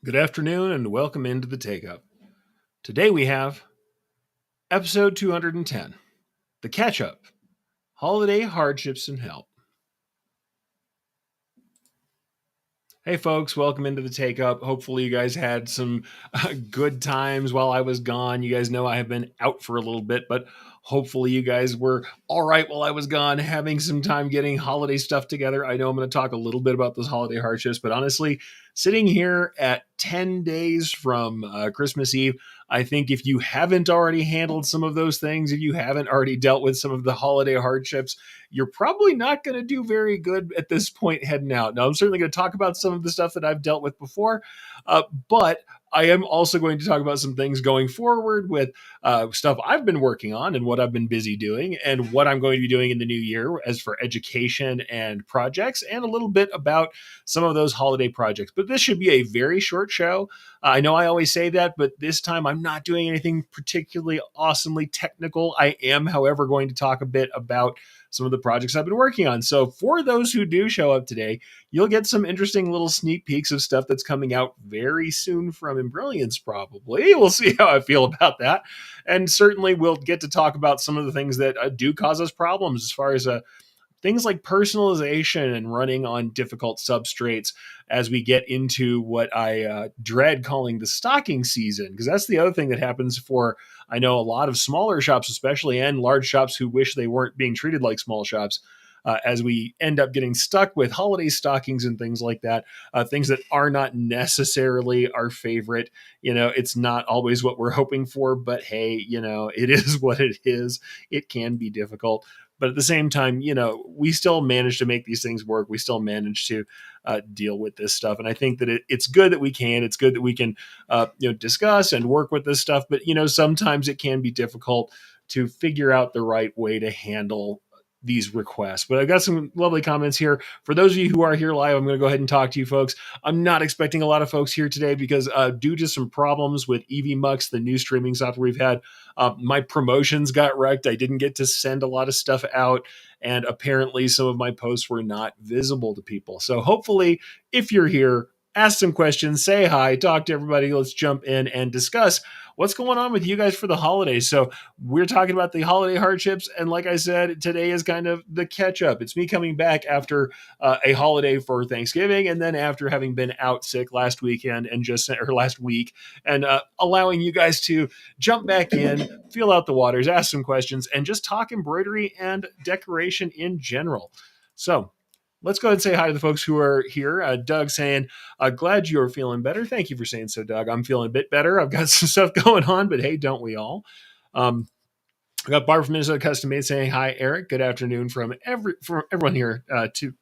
Good afternoon and welcome into the Takeup. Today we have episode 210, the CatchUp, Holiday Hardships and Help. Hey folks, welcome into the Takeup. Hopefully you guys had some good times while I was gone. You guys know I have been out for a little bit, but hopefully you guys were all right while I was gone, having some time getting holiday stuff together. I know I'm going to talk a little bit about those holiday hardships, but honestly, sitting here at 10 days from Christmas Eve, I think if you haven't already handled some of those things, if you haven't already dealt with some of the holiday hardships, you're probably not going to do very good at this point heading out. Now, I'm certainly going to talk about some of the stuff that I've dealt with before, but I am also going to talk about some things going forward with stuff I've been working on and what I've been busy doing and what I'm going to be doing in the new year as for education and projects, and a little bit about some of those holiday projects. But this should be a very short show. I know I always say that, but this time I'm not doing anything particularly awesomely technical. I am, however, going to talk a bit about some of the projects I've been working on. So for those who do show up today, you'll get some interesting little sneak peeks of stuff that's coming out very soon from Embrilliance, probably. We'll see how I feel about that. And certainly we'll get to talk about some of the things that do cause us problems as far as things like personalization and running on difficult substrates as we get into what I dread calling the stocking season, because that's the other thing that happens for, I know, a lot of smaller shops, especially, and large shops who wish they weren't being treated like small shops. As we end up getting stuck with holiday stockings and things like that, things that are not necessarily our favorite. It's not always what we're hoping for, but hey, it is what it is. It can be difficult. But at the same time, we still manage to make these things work. We still manage to deal with this stuff. And I think that it's good that we can. It's good that we can, discuss and work with this stuff. But, sometimes it can be difficult to figure out the right way to handle these requests. But I've got some lovely comments here. For those of you who are here live, I'm going to go ahead and talk to you folks. I'm not expecting a lot of folks here today because due to some problems with EVMux, the new streaming software we've had, my promotions got wrecked. I didn't get to send a lot of stuff out, and apparently some of my posts were not visible to people. So hopefully, if you're here, ask some questions, say hi, talk to everybody. Let's jump in and discuss what's going on with you guys for the holidays. So we're talking about the holiday hardships. And like I said, today is kind of the catch up. It's me coming back after a holiday for Thanksgiving, and then after having been out sick last weekend and last week, and allowing you guys to jump back in, feel out the waters, ask some questions, and just talk embroidery and decoration in general. So let's go ahead and say hi to the folks who are here. Doug saying, glad you're feeling better. Thank you for saying so, Doug. I'm feeling a bit better. I've got some stuff going on, but hey, don't we all? I got Barbara from Minnesota Custom Made saying, hi, Eric. Good afternoon from everyone here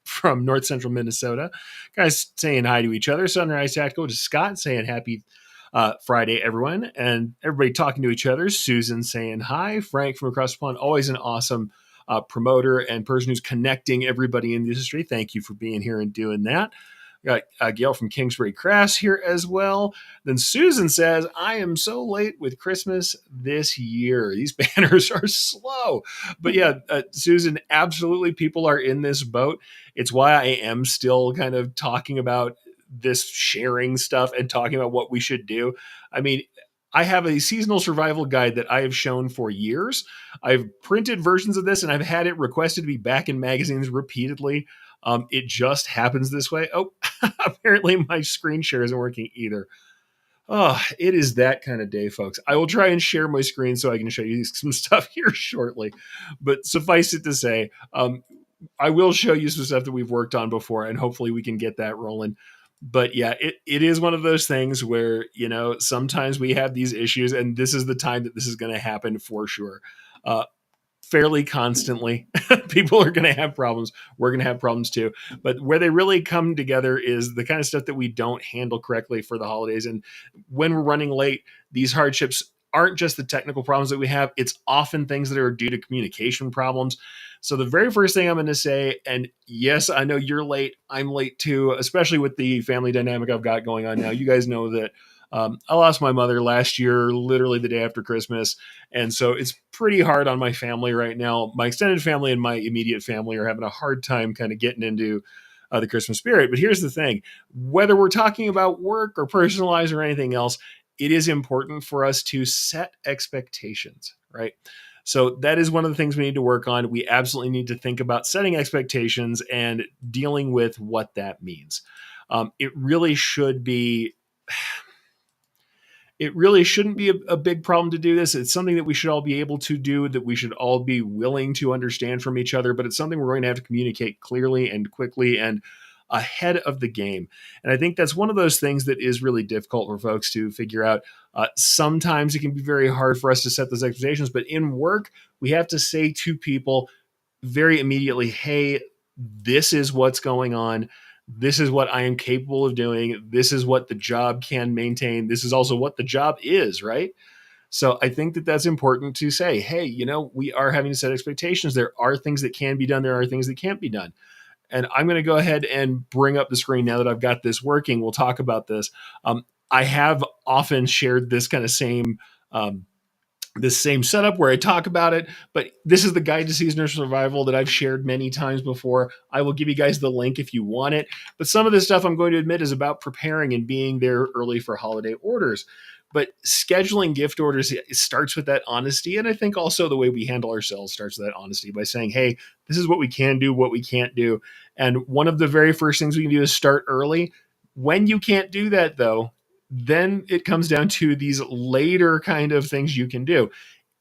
from North Central Minnesota. Guys saying hi to each other. Sunrise Tactical to Scott saying happy Friday, everyone. And everybody talking to each other. Susan saying hi. Frank from across the pond, always an awesome promoter and person who's connecting everybody in the industry. Thank you for being here and doing that. Got Gail from Kingsbury Crafts here as well. Then Susan says, I am so late with Christmas this year. These banners are slow. But yeah, Susan, absolutely, people are in this boat. It's why I am still kind of talking about this sharing stuff and talking about what we should do. I mean, I have a seasonal survival guide that I have shown for years. I've printed versions of this and I've had it requested to be back in magazines repeatedly. It just happens this way. Oh, apparently my screen share isn't working either. Oh, it is that kind of day, folks. I will try and share my screen so I can show you some stuff here shortly. But suffice it to say, I will show you some stuff that we've worked on before, and hopefully we can get that rolling. But yeah, it is one of those things where, sometimes we have these issues, and this is the time that this is going to happen for sure. Fairly constantly, people are going to have problems. We're going to have problems too. But where they really come together is the kind of stuff that we don't handle correctly for the holidays. And when we're running late, these hardships aren't just the technical problems that we have. It's often things that are due to communication problems. So the very first thing I'm going to say, and yes, I know you're late. I'm late too, especially with the family dynamic I've got going on now. You guys know that I lost my mother last year, literally the day after Christmas. And so it's pretty hard on my family right now. My extended family and my immediate family are having a hard time kind of getting into the Christmas spirit. But here's the thing: whether we're talking about work or personalized or anything else, it is important for us to set expectations, right? So that is one of the things we need to work on. We absolutely need to think about setting expectations and dealing with what that means. It really should be it really shouldn't be a big problem to do this. It's something that we should all be able to do, that we should all be willing to understand from each other, but it's something we're going to have to communicate clearly and quickly and ahead of the game. And I think that's one of those things that is really difficult for folks to figure out. Sometimes it can be very hard for us to set those expectations, but in work, we have to say to people very immediately, hey, this is what's going on. This is what I am capable of doing. This is what the job can maintain. This is also what the job is, right? So I think that that's important to say, hey, we are having to set expectations. There are things that can be done. There are things that can't be done. And I'm going to go ahead and bring up the screen now that I've got this working. We'll talk about this. I have often shared this kind of same setup where I talk about it, but this is the guide to seasonal survival that I've shared many times before. I will give you guys the link if you want it. But some of this stuff I'm going to admit is about preparing and being there early for holiday orders. But scheduling gift orders, it starts with that honesty. And I think also the way we handle ourselves starts with that honesty by saying, hey, this is what we can do, what we can't do. And one of the very first things we can do is start early. When you can't do that, though, then it comes down to these later kind of things you can do.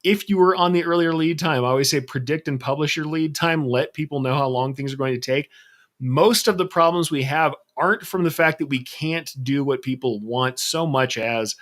If you were on the earlier lead time, I always say predict and publish your lead time, let people know how long things are going to take. Most of the problems we have aren't from the fact that we can't do what people want so much as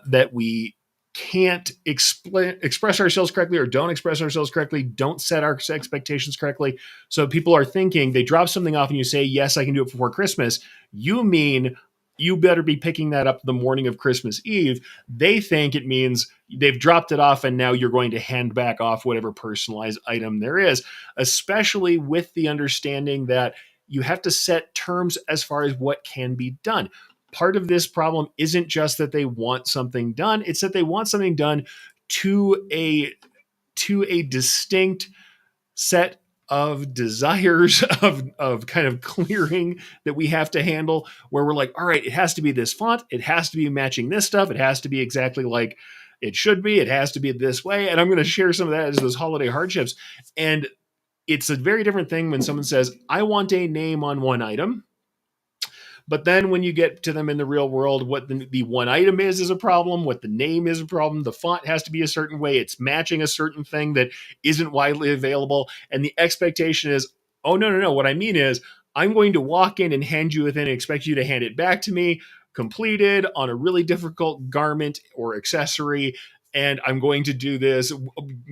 that we can't express ourselves correctly or don't express ourselves correctly, don't set our expectations correctly. So people are thinking, they drop something off and you say, yes, I can do it before Christmas. You mean you better be picking that up the morning of Christmas Eve. They think it means they've dropped it off and now you're going to hand back off whatever personalized item there is, especially with the understanding that you have to set terms as far as what can be done. Part of this problem isn't just that they want something done, it's that they want something done to a distinct set of desires of kind of clearing that we have to handle, where we're like, all right, it has to be this font, it has to be matching this stuff, it has to be exactly like it should be, it has to be this way. And I'm going to share some of that as those holiday hardships. And it's a very different thing when someone says, I want a name on one item. But then when you get to them in the real world, what the one item is a problem. What the name is a problem. The font has to be a certain way. It's matching a certain thing that isn't widely available. And the expectation is, oh, no, no, no. What I mean is I'm going to walk in and hand you a thing and expect you to hand it back to me completed on a really difficult garment or accessory. And I'm going to do this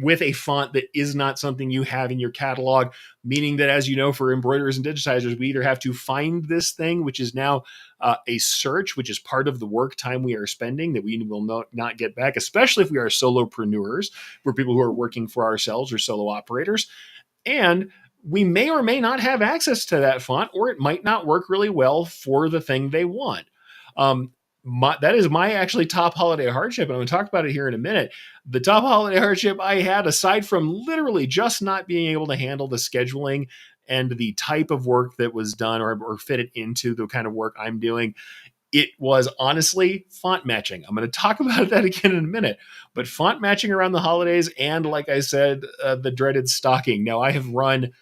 with a font that is not something you have in your catalog, meaning that, as you know, for embroiderers and digitizers, we either have to find this thing, which is now a search, which is part of the work time we are spending that we will not get back, especially if we are solopreneurs, we're people who are working for ourselves or solo operators. And we may or may not have access to that font, or it might not work really well for the thing they want. That is my actually top holiday hardship, and I'm going to talk about it here in a minute. The top holiday hardship I had, aside from literally just not being able to handle the scheduling and the type of work that was done or fitted into the kind of work I'm doing, it was honestly font matching. I'm going to talk about that again in a minute, but font matching around the holidays and, like I said, the dreaded stocking. Now, I have run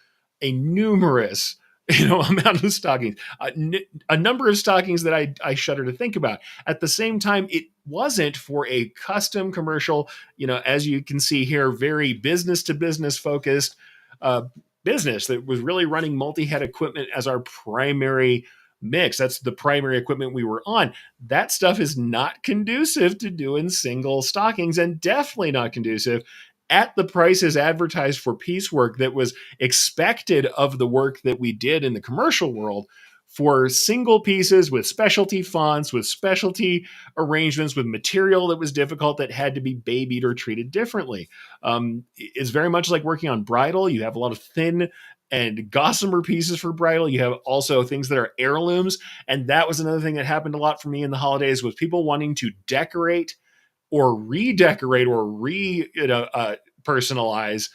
a numerous amount of stockings, a number of stockings that I shudder to think about. At the same time, it wasn't for a custom commercial, as you can see here, very business to business focused business that was really running multi-head equipment as our primary mix. That's the primary equipment we were on. That stuff is not conducive to doing single stockings, and definitely not conducive at the prices advertised for piecework that was expected of the work that we did in the commercial world, for single pieces with specialty fonts, with specialty arrangements, with material that was difficult, that had to be babied or treated differently. It's very much like working on bridal. You have a lot of thin and gossamer pieces for bridal. You have also things that are heirlooms. And that was another thing that happened a lot for me in the holidays, was people wanting to decorate or redecorate or personalize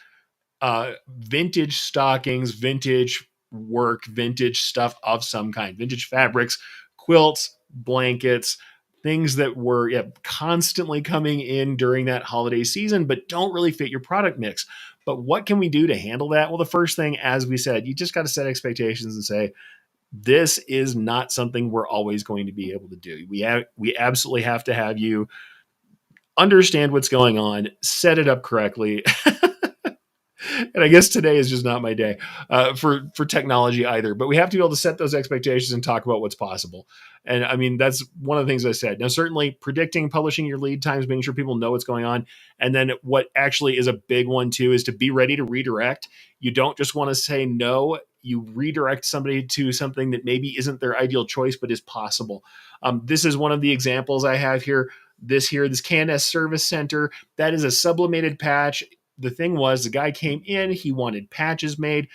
vintage stockings, vintage work, vintage stuff of some kind, vintage fabrics, quilts, blankets, things that were constantly coming in during that holiday season, but don't really fit your product mix. But what can we do to handle that? Well, the first thing, as we said, you just got to set expectations and say, this is not something we're always going to be able to do. We absolutely have to have you understand what's going on, set it up correctly. And I guess today is just not my day for technology either. But we have to be able to set those expectations and talk about what's possible. And I mean, that's one of the things I said. Now, certainly predicting, publishing your lead times, making sure people know what's going on. And then what actually is a big one too is to be ready to redirect. You don't just want to say no. You redirect somebody to something that maybe isn't their ideal choice, but is possible. This is one of the examples I have here. This K&S Service Center, that is a sublimated patch. The thing was, the guy came in, he wanted patches made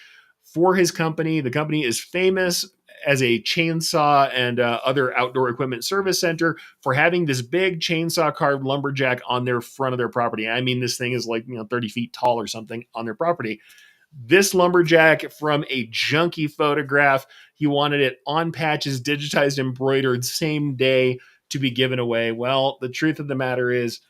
for his company. The company is famous as a chainsaw and other outdoor equipment service center for having this big chainsaw carved lumberjack on their front of their property. I mean, this thing is like 30 feet tall or something on their property. This lumberjack from a junky photograph, he wanted it on patches, digitized, embroidered, same day to be given away. Well, the truth of the matter is,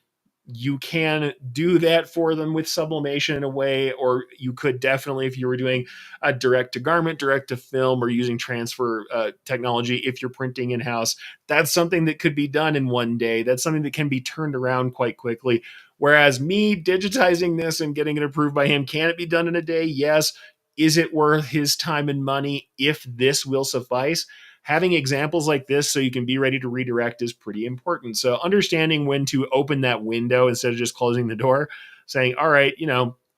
you can do that for them with sublimation in a way, or you could definitely, if you were doing a direct to garment, direct to film, or using transfer technology, if you're printing in house, that's something that could be done in one day. That's something that can be turned around quite quickly. Whereas me digitizing this and getting it approved by him, can it be done in a day? Yes. Is it worth his time and money if this will suffice? Having examples like this so you can be ready to redirect is pretty important. So understanding when to open that window instead of just closing the door, saying, all right,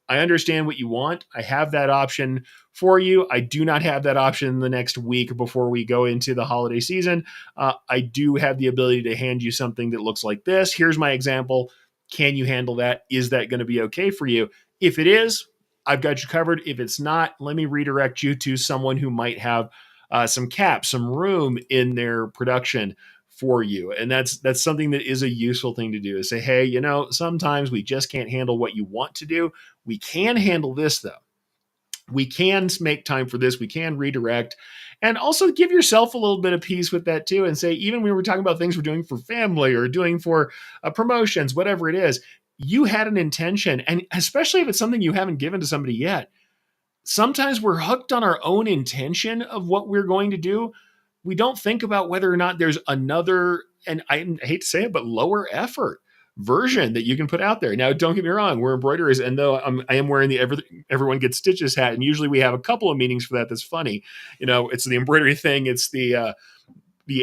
I understand what you want. I have that option for you. I do not have that option the next week before we go into the holiday season. I do have the ability to hand you something that looks like this. Here's my example. Can you handle that? Is that going to be okay for you? If it is, I've got you covered. If it's not, let me redirect you to someone who might have some caps, some room in their production for you. And that's something that is a useful thing to do, is say, hey, sometimes we just can't handle what you want to do. We can handle this though. We can make time for this. We can redirect, and also give yourself a little bit of peace with that too. And say, even when we're talking about things we're doing for family or doing for promotions, whatever it is, you had an intention. And especially if it's something you haven't given to somebody yet, sometimes we're hooked on our own intention of what we're going to do. We don't think about whether or not there's another, and I hate to say it, but lower effort version that you can put out there. Now, don't get me wrong, we're embroiderers, and though I am wearing the everyone gets stitches hat, and usually we have a couple of meanings for that. That's funny. It's the embroidery thing. It's the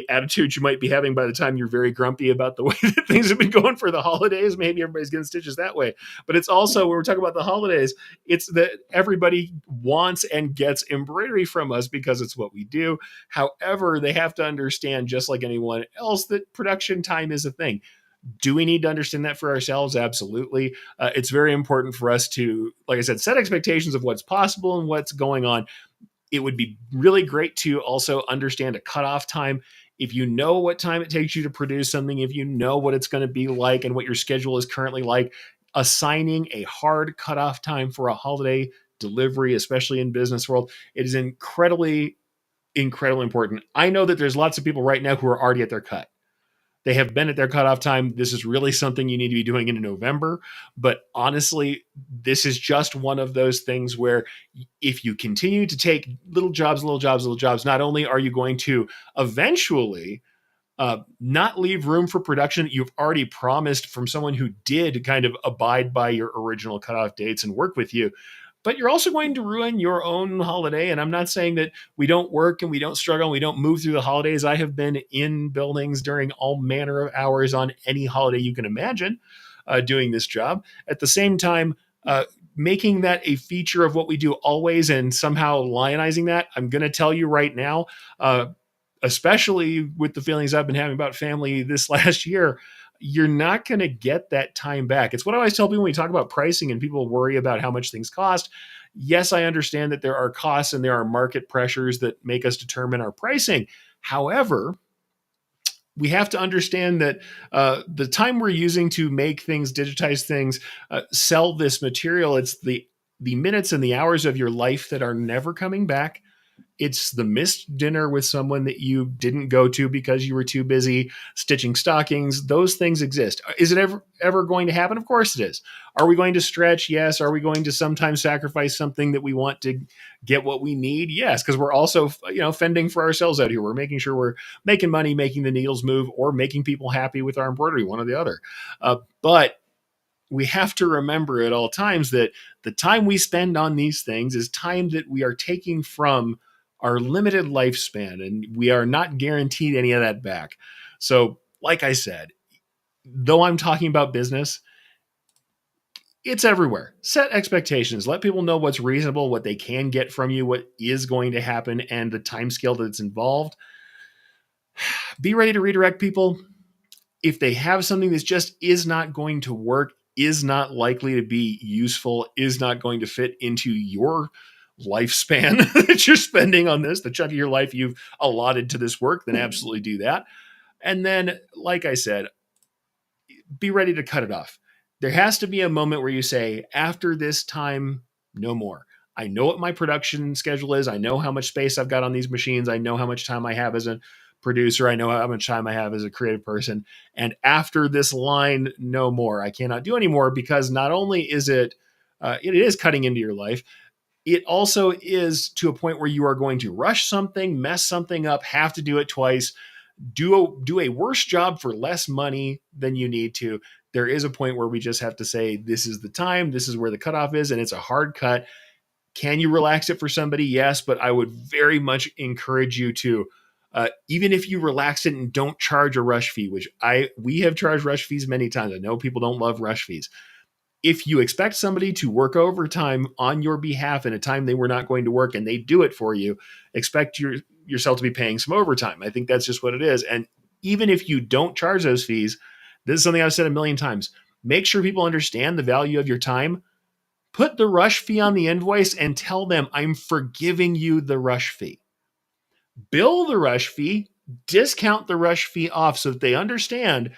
attitude you might be having by the time you're very grumpy about the way that things have been going for the holidays. Maybe everybody's getting stitches that way. But it's also, when we're talking about the holidays, it's that everybody wants and gets embroidery from us because it's what we do. However, they have to understand, just like anyone else, that production time is a thing. Do we need to understand that for ourselves? Absolutely. It's very important for us to, like I said, set expectations of what's possible and what's going on. It would be really great to also understand a cutoff time. If you know what time it takes you to produce something, if you know what it's going to be like and what your schedule is currently like, assigning a hard cutoff time for a holiday delivery, especially in business world, it is incredibly, incredibly important. I know that there's lots of people right now who are already at their cut. They have been at their cutoff time. This is really something you need to be doing in November. But honestly, this is just one of those things where if you continue to take little jobs, not only are you going to eventually not leave room for production that you've already promised from someone who did kind of abide by your original cutoff dates and work with you, but you're also going to ruin your own holiday. And I'm not saying that we don't work and we don't struggle and we don't move through the holidays. I have been in buildings during all manner of hours on any holiday you can imagine doing this job. At the same time, making that a feature of what we do always and somehow lionizing that, I'm going to tell you right now, especially with the feelings I've been having about family this last year, you're not going to get that time back. It's what I always tell people when we talk about pricing and people worry about how much things cost. Yes, I understand that there are costs and there are market pressures that make us determine our pricing. However, we have to understand that the time we're using to make things, digitize things, sell this material, it's the minutes and the hours of your life that are never coming back. It's the missed dinner with someone that you didn't go to because you were too busy stitching stockings. Those things exist. Is it ever going to happen? Of course it is. Are we going to stretch? Yes. Are we going to sometimes sacrifice something that we want to get what we need? Yes, because we're also, fending for ourselves out here. We're making sure we're making money, making the needles move, or making people happy with our embroidery, one or the other. But we have to remember at all times that the time we spend on these things is time that we are taking from our limited lifespan, and we are not guaranteed any of that back. So, like I said, though I'm talking about business, it's everywhere. Set expectations. Let people know what's reasonable, what they can get from you, what is going to happen, and the time scale that's involved. Be ready to redirect people. If they have something that just is not going to work, is not likely to be useful, is not going to fit into your lifespan that you're spending on this, the chunk of your life you've allotted to this work, then absolutely do that. And then, like I said, be ready to cut it off. There has to be a moment where you say, after this time, no more. I know what my production schedule is. I know how much space I've got on these machines. I know how much time I have as a producer. I know how much time I have as a creative person. And after this line, no more. I cannot do anymore, because not only is it is cutting into your life, it also is to a point where you are going to rush something, mess something up, have to do it twice, do a worse job for less money than you need to. There is a point where we just have to say, this is the time, this is where the cutoff is, and it's a hard cut. Can you relax it for somebody? Yes, but I would very much encourage you to, even if you relax it and don't charge a rush fee, which we have charged rush fees many times. I know people don't love rush fees. If you expect somebody to work overtime on your behalf in a time they were not going to work, and they do it for you, expect yourself to be paying some overtime. I think that's just what it is. And even if you don't charge those fees, this is something I've said a million times. Make sure people understand the value of your time. Put the rush fee on the invoice and tell them, I'm forgiving you the rush fee. Bill the rush fee, discount the rush fee off so that they understand,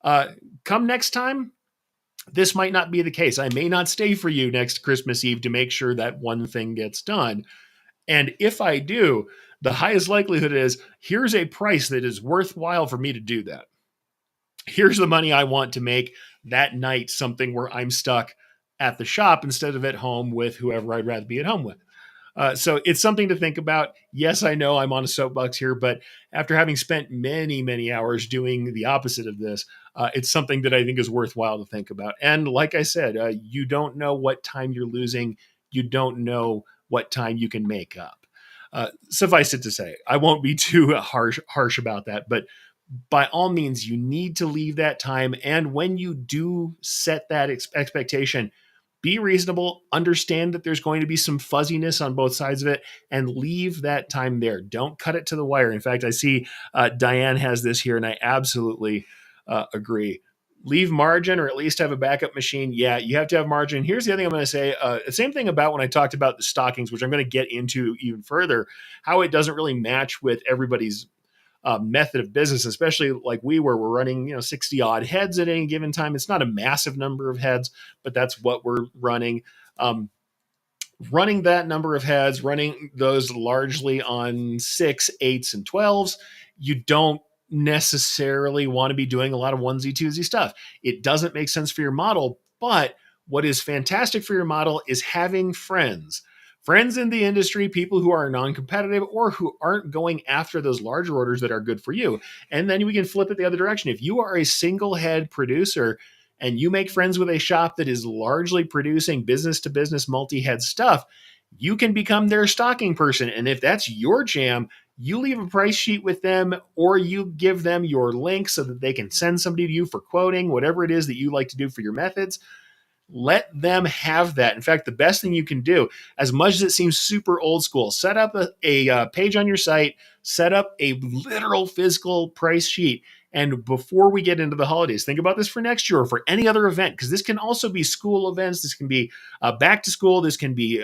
come next time, this might not be the case. I may not stay for you next Christmas Eve to make sure that one thing gets done. And if I do, the highest likelihood is, here's a price that is worthwhile for me to do that. Here's the money I want to make that night, something where I'm stuck at the shop instead of at home with whoever I'd rather be at home with. So it's something to think about. Yes, I know I'm on a soapbox here, but after having spent many, many hours doing the opposite of this, it's something that I think is worthwhile to think about. And like I said, you don't know what time you're losing. You don't know what time you can make up. Suffice it to say, I won't be too harsh about that, but by all means, you need to leave that time. And when you do set that expectation, be reasonable, understand that there's going to be some fuzziness on both sides of it, and leave that time there. Don't cut it to the wire. In fact, I see Diane has this here, and I absolutely agree. Leave margin, or at least have a backup machine. Yeah, you have to have margin. Here's the other thing I'm going to say. The same thing about when I talked about the stockings, which I'm going to get into even further, how it doesn't really match with everybody's method of business, especially like we're running, 60 odd heads at any given time. It's not a massive number of heads, but that's what we're running. Running that number of heads, running those largely on 6, 8s, and 12s, you don't necessarily want to be doing a lot of onesie, twosie stuff. It doesn't make sense for your model, but what is fantastic for your model is having friends in the industry, people who are non-competitive or who aren't going after those larger orders that are good for you. And then we can flip it the other direction. If you are a single head producer and you make friends with a shop that is largely producing business to business multi-head stuff, you can become their stocking person. And if that's your jam, you leave a price sheet with them, or you give them your link so that they can send somebody to you for quoting, whatever it is that you like to do for your methods. Let them have that. In fact, the best thing you can do, as much as it seems super old school, set up a page on your site, set up a literal physical price sheet. And before we get into the holidays, think about this for next year or for any other event, because this can also be school events. This can be back to school. This can be,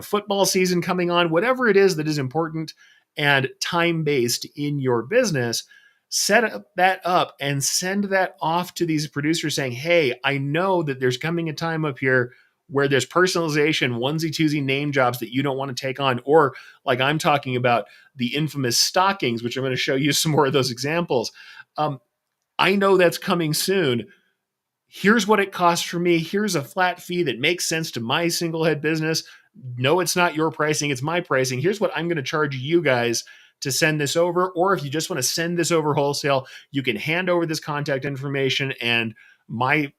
football season coming on, whatever it is that is important and time-based in your business. Set that up and send that off to these producers saying, hey, I know that there's coming a time up here where there's personalization, onesie twosie name jobs that you don't want to take on, or like I'm talking about the infamous stockings, which I'm going to show you some more of those examples. I know that's coming soon. Here's what it costs for me. Here's a flat fee that makes sense to my single head business. No, it's not your pricing, it's my pricing. Here's what I'm going to charge you guys to send this over. Or if you just want to send this over wholesale, you can hand over this contact information and my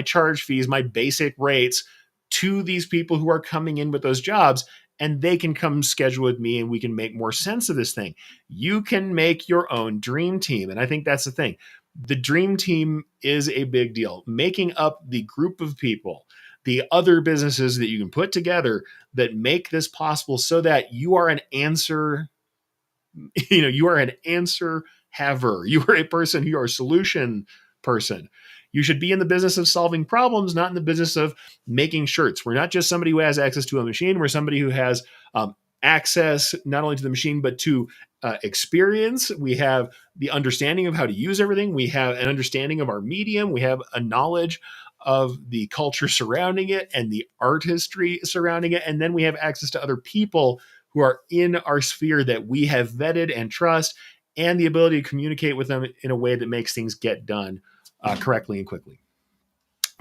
charge fees, my basic rates to these people who are coming in with those jobs, and they can come schedule with me and we can make more sense of this thing. You can make your own dream team. And I think that's the thing. The dream team is a big deal. Making up the group of people, the other businesses that you can put together that make this possible so that you are an answer, you are an answer haver. You are a person, you are a solution person. You should be in the business of solving problems, not in the business of making shirts. We're not just somebody who has access to a machine. We're somebody who has access not only to the machine, but to experience. We have the understanding of how to use everything. We have an understanding of our medium. We have a knowledge of the culture surrounding it and the art history surrounding it. And then we have access to other people who are in our sphere that we have vetted and trust, and the ability to communicate with them in a way that makes things get done correctly and quickly.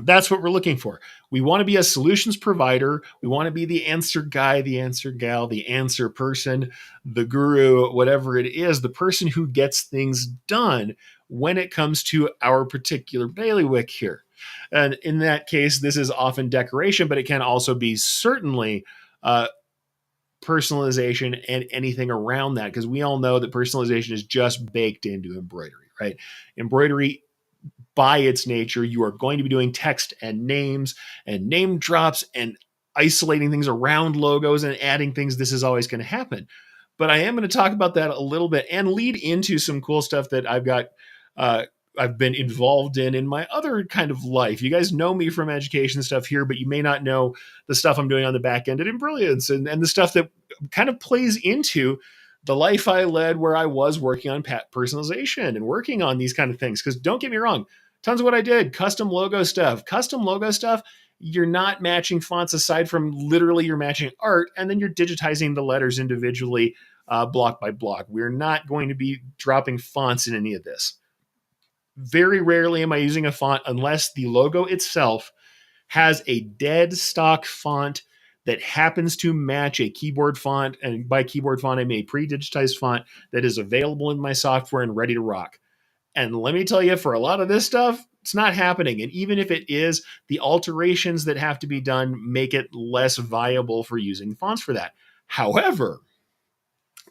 That's what we're looking for. We want to be a solutions provider. We want to be the answer guy, the answer gal, the answer person, the guru, whatever it is, the person who gets things done when it comes to our particular bailiwick here. And in that case, this is often decoration, but it can also be certainly personalization and anything around that, because we all know that personalization is just baked into embroidery, right? Embroidery, by its nature, you are going to be doing text and names and name drops and isolating things around logos and adding things. This is always going to happen. But I am going to talk about that a little bit and lead into some cool stuff that I've been involved in my other kind of life. You guys know me from education stuff here, but you may not know the stuff I'm doing on the back end at Embrilliance and the stuff that kind of plays into the life I led, where I was working on personalization and working on these kind of things. Because don't get me wrong, tons of what I did, custom logo stuff, you're not matching fonts aside from literally you're matching art, and then you're digitizing the letters individually, block by block. We're not going to be dropping fonts in any of this. Very rarely am I using a font unless the logo itself has a dead stock font that happens to match a keyboard font. And by keyboard font, I mean a pre-digitized font that is available in my software and ready to rock. And let me tell you, for a lot of this stuff, it's not happening. And even if it is, the alterations that have to be done make it less viable for using fonts for that. However,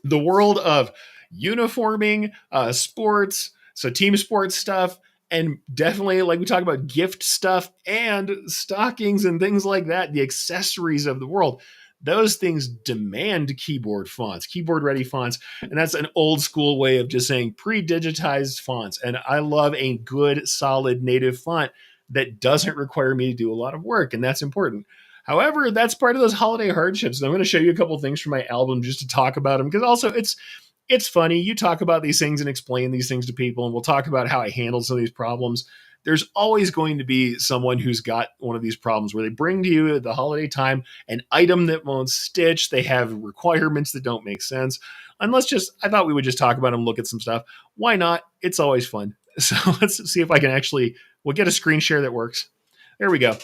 the world of uniforming, sports, so team sports stuff, and definitely like we talk about gift stuff and stockings and things like that, the accessories of the world, those things demand keyboard fonts, keyboard ready fonts. And that's an old school way of just saying pre-digitized fonts. And I love a good, solid native font that doesn't require me to do a lot of work. And that's important. However, that's part of those holiday hardships. And I'm going to show you a couple of things from my album just to talk about them, because also it's funny. You talk about these things and explain these things to people, and we'll talk about how I handle some of these problems. There's always going to be someone who's got one of these problems where they bring to you at the holiday time an item that won't stitch. They have requirements that don't make sense. And I thought we would just talk about them, look at some stuff. Why not? It's always fun. So let's see if I can we'll get a screen share that works. There we go.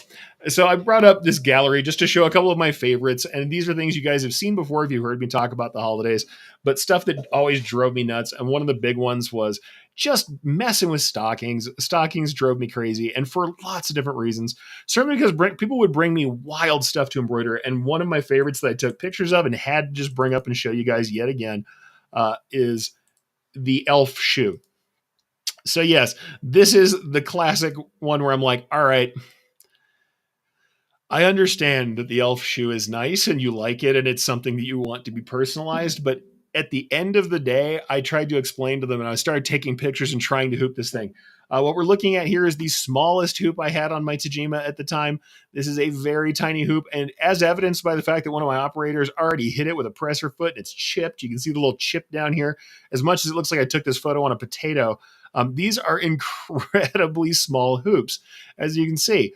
So I brought up this gallery just to show a couple of my favorites. And these are things you guys have seen before if you've heard me talk about the holidays, but stuff that always drove me nuts. And one of the big ones was just messing with stockings. Stockings drove me crazy, and for lots of different reasons. Certainly because people would bring me wild stuff to embroider. And one of my favorites that I took pictures of and had to just bring up and show you guys yet again is the elf shoe. So yes, this is the classic one where I'm like, all right, I understand that the elf shoe is nice and you like it and it's something that you want to be personalized. But at the end of the day, I tried to explain to them and I started taking pictures and trying to hoop this thing. What we're looking at here is the smallest hoop I had on my Tajima at the time. This is a very tiny hoop. And as evidenced by the fact that one of my operators already hit it with a presser foot and it's chipped, you can see the little chip down here. As much as it looks like I took this photo on a potato, these are incredibly small hoops, as you can see.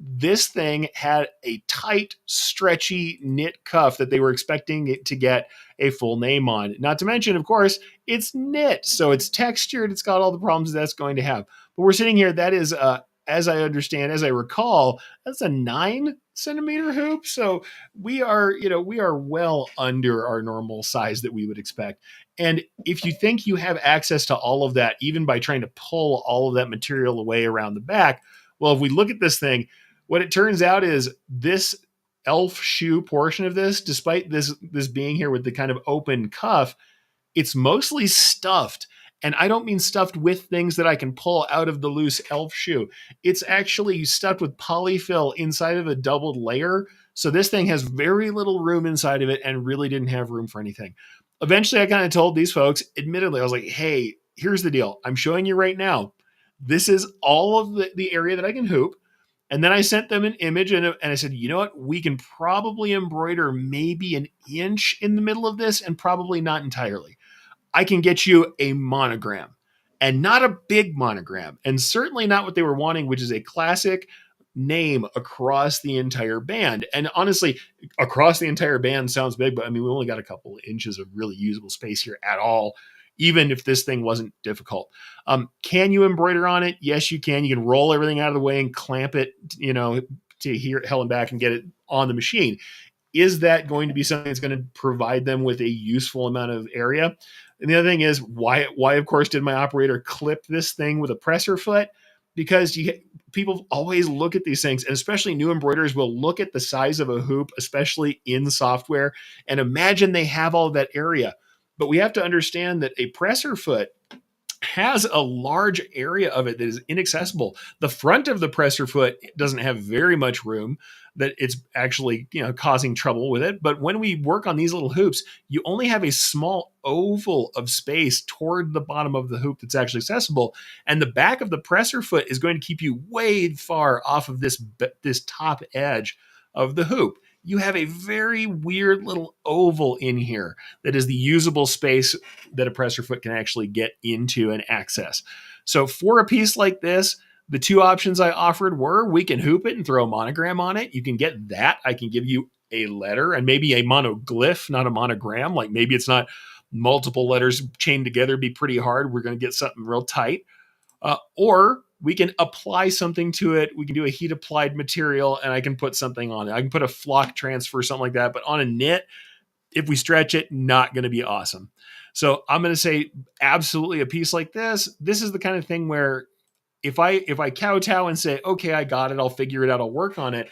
this thing had a tight, stretchy knit cuff that they were expecting it to get a full name on. Not to mention, of course, it's knit, so it's textured. It's got all the problems that's going to have. But we're sitting here. That is, as I understand, as I recall, that's a 9 centimeter hoop. So we are well under our normal size that we would expect. And if you think you have access to all of that, even by trying to pull all of that material away around the back, well, if we look at this thing, what it turns out is this elf shoe portion of this, despite this being here with the kind of open cuff, it's mostly stuffed. And I don't mean stuffed with things that I can pull out of the loose elf shoe. It's actually stuffed with polyfill inside of a doubled layer. So this thing has very little room inside of it and really didn't have room for anything. Eventually, I kind of told these folks, admittedly, I was like, hey, here's the deal. I'm showing you right now. This is all of the area that I can hoop. And then I sent them an image and I said, you know what? We can probably embroider maybe an inch in the middle of this and probably not entirely. I can get you a monogram and not a big monogram, and certainly not what they were wanting, which is a classic name across the entire band. And honestly, across the entire band sounds big, but I mean, we only got a couple of inches of really usable space here at all, even if this thing wasn't difficult. Can you embroider on it? Yes, you can. You can roll everything out of the way and clamp it, to here, hell and back and get it on the machine. Is that going to be something that's going to provide them with a useful amount of area? And the other thing is, why of course, did my operator clip this thing with a presser foot? Because people always look at these things, and especially new embroiderers will look at the size of a hoop, especially in software, and imagine they have all that area. But we have to understand that a presser foot has a large area of it that is inaccessible. The front of the presser foot doesn't have very much room, that it's actually causing trouble with it. But when we work on these little hoops, you only have a small oval of space toward the bottom of the hoop that's actually accessible, and the back of the presser foot is going to keep you way far off of this top edge of the hoop. You have a very weird little oval in here that is the usable space that a presser foot can actually get into and access. So for a piece like this, the two options I offered were, we can hoop it and throw a monogram on it. You can get that. I can give you a letter and maybe a monoglyph, not a monogram. Like maybe it's not multiple letters chained together, be pretty hard. We're going to get something real tight. Or we can apply something to it. We can do a heat applied material and I can put something on it. I can put a flock transfer, something like that. But on a knit, if we stretch it, not going to be awesome. So I'm going to say absolutely a piece like this. This is the kind of thing where if I kowtow and say, okay, I got it, I'll figure it out, I'll work on it,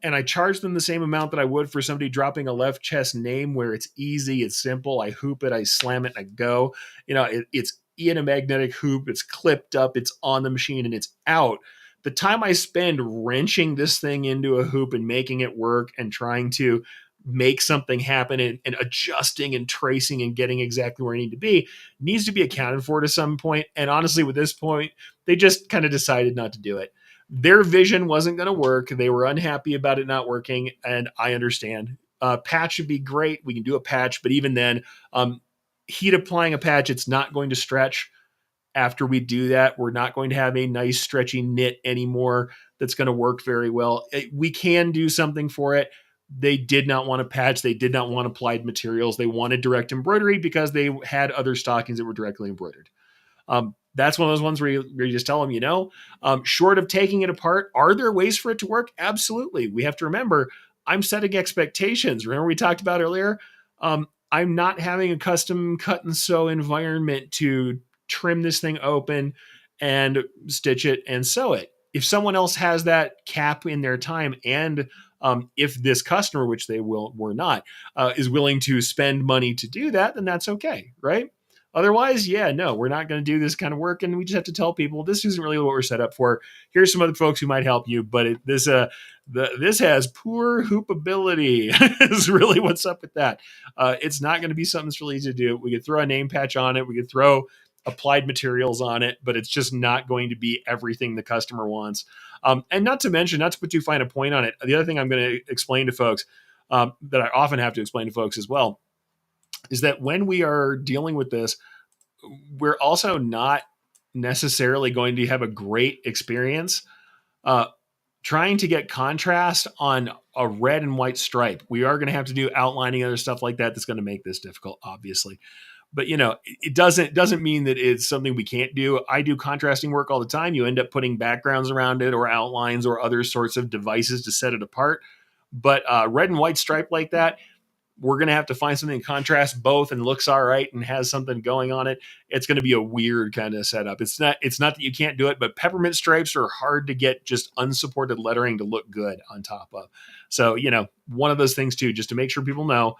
and I charge them the same amount that I would for somebody dropping a left chest name where it's easy, it's simple, I hoop it, I slam it, and I go. It's in a magnetic hoop, it's clipped up, it's on the machine, and it's out. The time I spend wrenching this thing into a hoop and making it work and trying to make something happen and adjusting and tracing and getting exactly where I need to be needs to be accounted for to some point. And honestly, with this point, they just kind of decided not to do it. Their vision wasn't going to work. They were unhappy about it not working. And I understand. Patch would be great. We can do a patch, but even then, heat applying a patch, it's not going to stretch. After we do that, we're not going to have a nice stretchy knit anymore that's going to work very well. We can do something for it. They did not want a patch. They did not want applied materials. They wanted direct embroidery because they had other stockings that were directly embroidered. That's one of those ones where you just tell them, short of taking it apart, are there ways for it to work? Absolutely. We have to remember, I'm setting expectations. Remember we talked about earlier? I'm not having a custom cut and sew environment to trim this thing open and stitch it and sew it. If someone else has that cap in their time, and if this customer, which they were not, is willing to spend money to do that, then that's okay, right? Otherwise, no, we're not going to do this kind of work, and we just have to tell people this isn't really what we're set up for. Here's some other folks who might help you, but this has poor hoopability. Is really what's up with that. It's not going to be something that's really easy to do. We could throw a name patch on it. We could throw applied materials on it, but it's just not going to be everything the customer wants. And not to mention, not to put too fine a point on it, the other thing I'm going to explain to folks that I often have to explain to folks as well is that when we are dealing with this, we're also not necessarily going to have a great experience trying to get contrast on a red and white stripe. We are going to have to do outlining and other stuff like that. That's going to make this difficult, obviously. But it doesn't mean that it's something we can't do. I do contrasting work all the time. You end up putting backgrounds around it or outlines or other sorts of devices to set it apart. But red and white stripe like that, we're going to have to find something to contrast both and looks all right and has something going on it. It's going to be a weird kind of setup. It's not that you can't do it, but peppermint stripes are hard to get just unsupported lettering to look good on top of. So, one of those things too, just to make sure people know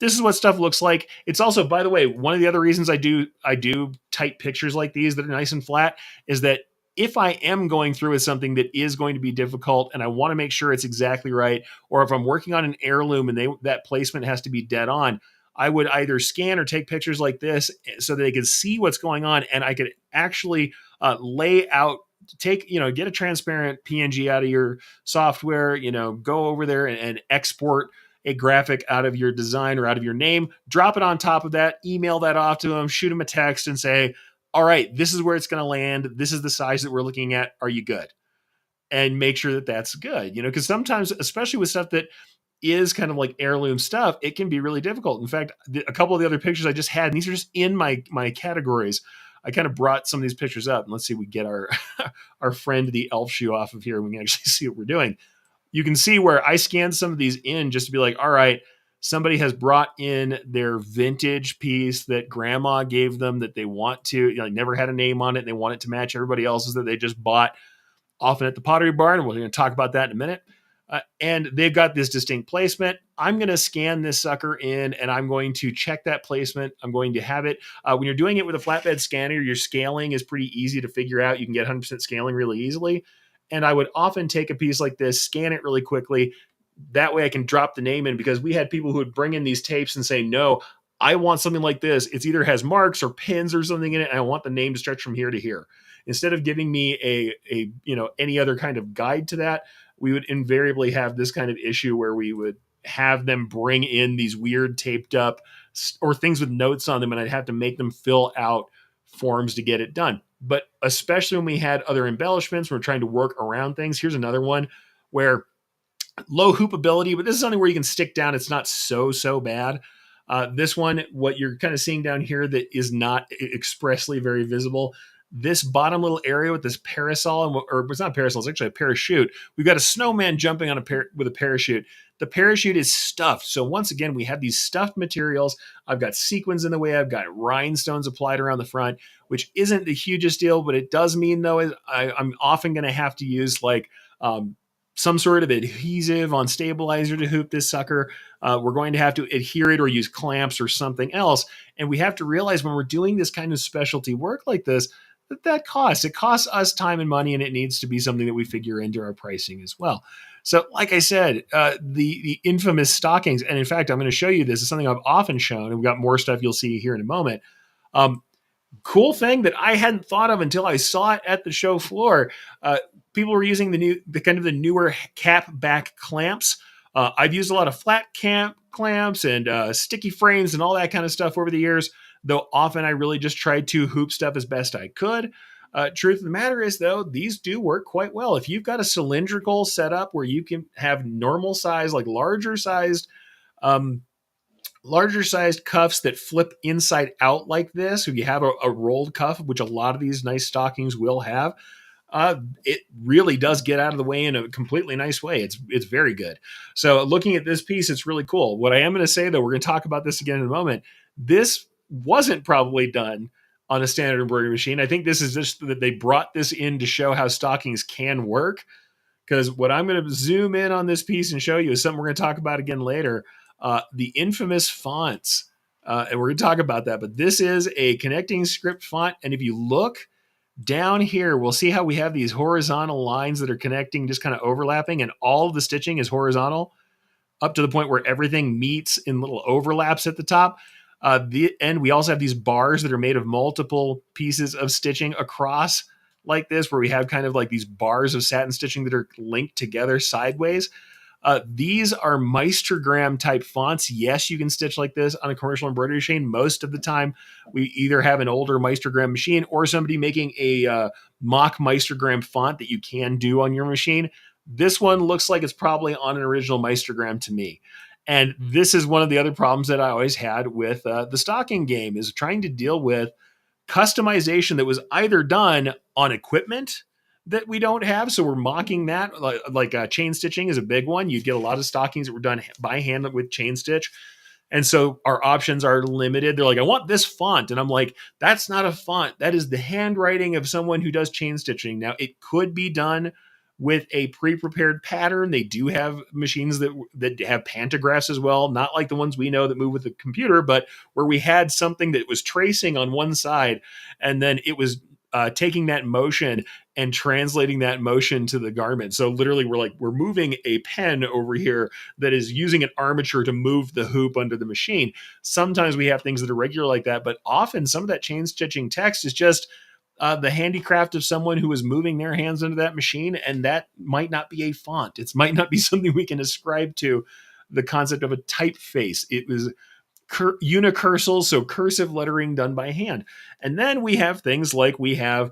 this is what stuff looks like. It's also, by the way, one of the other reasons I do tight pictures like these that are nice and flat is that if I am going through with something that is going to be difficult and I want to make sure it's exactly right, or if I'm working on an heirloom and that placement has to be dead on, I would either scan or take pictures like this so that they could see what's going on, and I could actually lay out, get a transparent PNG out of your software, go over there and export a graphic out of your design or out of your name, drop it on top of that, email that off to them, shoot them a text and say, all right, this is where it's going to land. This is the size that we're looking at. Are you good? And make sure that that's good, because sometimes, especially with stuff that is kind of like heirloom stuff, it can be really difficult. In fact, a couple of the other pictures I just had, and these are just in my categories. I kind of brought some of these pictures up, and let's see if we get our our friend the elf shoe off of here, and we can actually see what we're doing. You can see where I scanned some of these in just to be like, all right, somebody has brought in their vintage piece that grandma gave them that they want to, never had a name on it. And they want it to match everybody else's that they just bought often at the Pottery Barn. And we're going to talk about that in a minute. And they've got this distinct placement. I'm going to scan this sucker in and I'm going to check that placement. I'm going to have it. When you're doing it with a flatbed scanner, your scaling is pretty easy to figure out. You can get 100% scaling really easily. And I would often take a piece like this, scan it really quickly. That way I can drop the name in, because we had people who would bring in these tapes and say, no, I want something like this. It's either has marks or pins or something in it, and I want the name to stretch from here to here. Instead of giving me a any other kind of guide to that, we would invariably have this kind of issue where we would have them bring in these weird taped up or things with notes on them, and I'd have to make them fill out forms to get it done. But especially when we had other embellishments, we're trying to work around things. Here's another one where low hoopability, but this is something where you can stick down. It's not so bad. This one, what you're kind of seeing down here that is not expressly very visible, this bottom little area with this parasol, or it's not a parasol, it's actually a parachute. We've got a snowman jumping on with a parachute. The parachute is stuffed. So once again, we have these stuffed materials. I've got sequins in the way. I've got rhinestones applied around the front, which isn't the hugest deal, but it does mean, though, I'm often going to have to use some sort of adhesive on stabilizer to hoop this sucker. We're going to have to adhere it or use clamps or something else. And we have to realize when we're doing this kind of specialty work like this, that costs. It costs us time and money, and it needs to be something that we figure into our pricing as well. So like I said, the infamous stockings, and in fact, I'm going to show you this. It's something I've often shown, and we've got more stuff you'll see here in a moment. Cool thing that I hadn't thought of until I saw it at the show floor. People were using the newer cap back clamps. I've used a lot of flat clamps and sticky frames and all that kind of stuff over the years, though often I really just tried to hoop stuff as best I could. Truth of the matter is, though, these do work quite well. If you've got a cylindrical setup where you can have normal size, like larger sized cuffs that flip inside out like this, if you have a rolled cuff, which a lot of these nice stockings will have, it really does get out of the way in a completely nice way. It's very good. So looking at this piece, it's really cool. What I am going to say, though, we're going to talk about this again in a moment. This wasn't probably done on a standard embroidery machine. I think this is just that they brought this in to show how stockings can work. Because what I'm going to zoom in on this piece and show you is something we're going to talk about again later. The infamous fonts. And we're going to talk about that. But this is a connecting script font. And if you look down here, we'll see how we have these horizontal lines that are connecting, just kind of overlapping. And all of the stitching is horizontal up to the point where everything meets in little overlaps at the top. And we also have these bars that are made of multiple pieces of stitching across like this, where we have kind of like these bars of satin stitching that are linked together sideways. These are Meistergram type fonts. Yes, you can stitch like this on a commercial embroidery machine. Most of the time, we either have an older Meistergram machine or somebody making a mock Meistergram font that you can do on your machine. This one looks like it's probably on an original Meistergram to me. And this is one of the other problems that I always had with the stocking game, is trying to deal with customization that was either done on equipment that we don't have. So we're mocking that. Like chain stitching is a big one. You'd get a lot of stockings that were done by hand with chain stitch. And so our options are limited. They're like, I want this font. And I'm like, that's not a font. That is the handwriting of someone who does chain stitching. Now, it could be done with a pre-prepared pattern. They do have machines that have pantographs as well, not like the ones we know that move with the computer, but where we had something that was tracing on one side, and then it was taking that motion and translating that motion to the garment. So literally, we're moving a pen over here that is using an armature to move the hoop under the machine. Sometimes we have things that are regular like that, but often some of that chain stitching text is just the handicraft of someone who is moving their hands into that machine, and that might not be a font. It might not be something we can ascribe to the concept of a typeface. It was unicursal, so cursive lettering done by hand. And then we have things like we have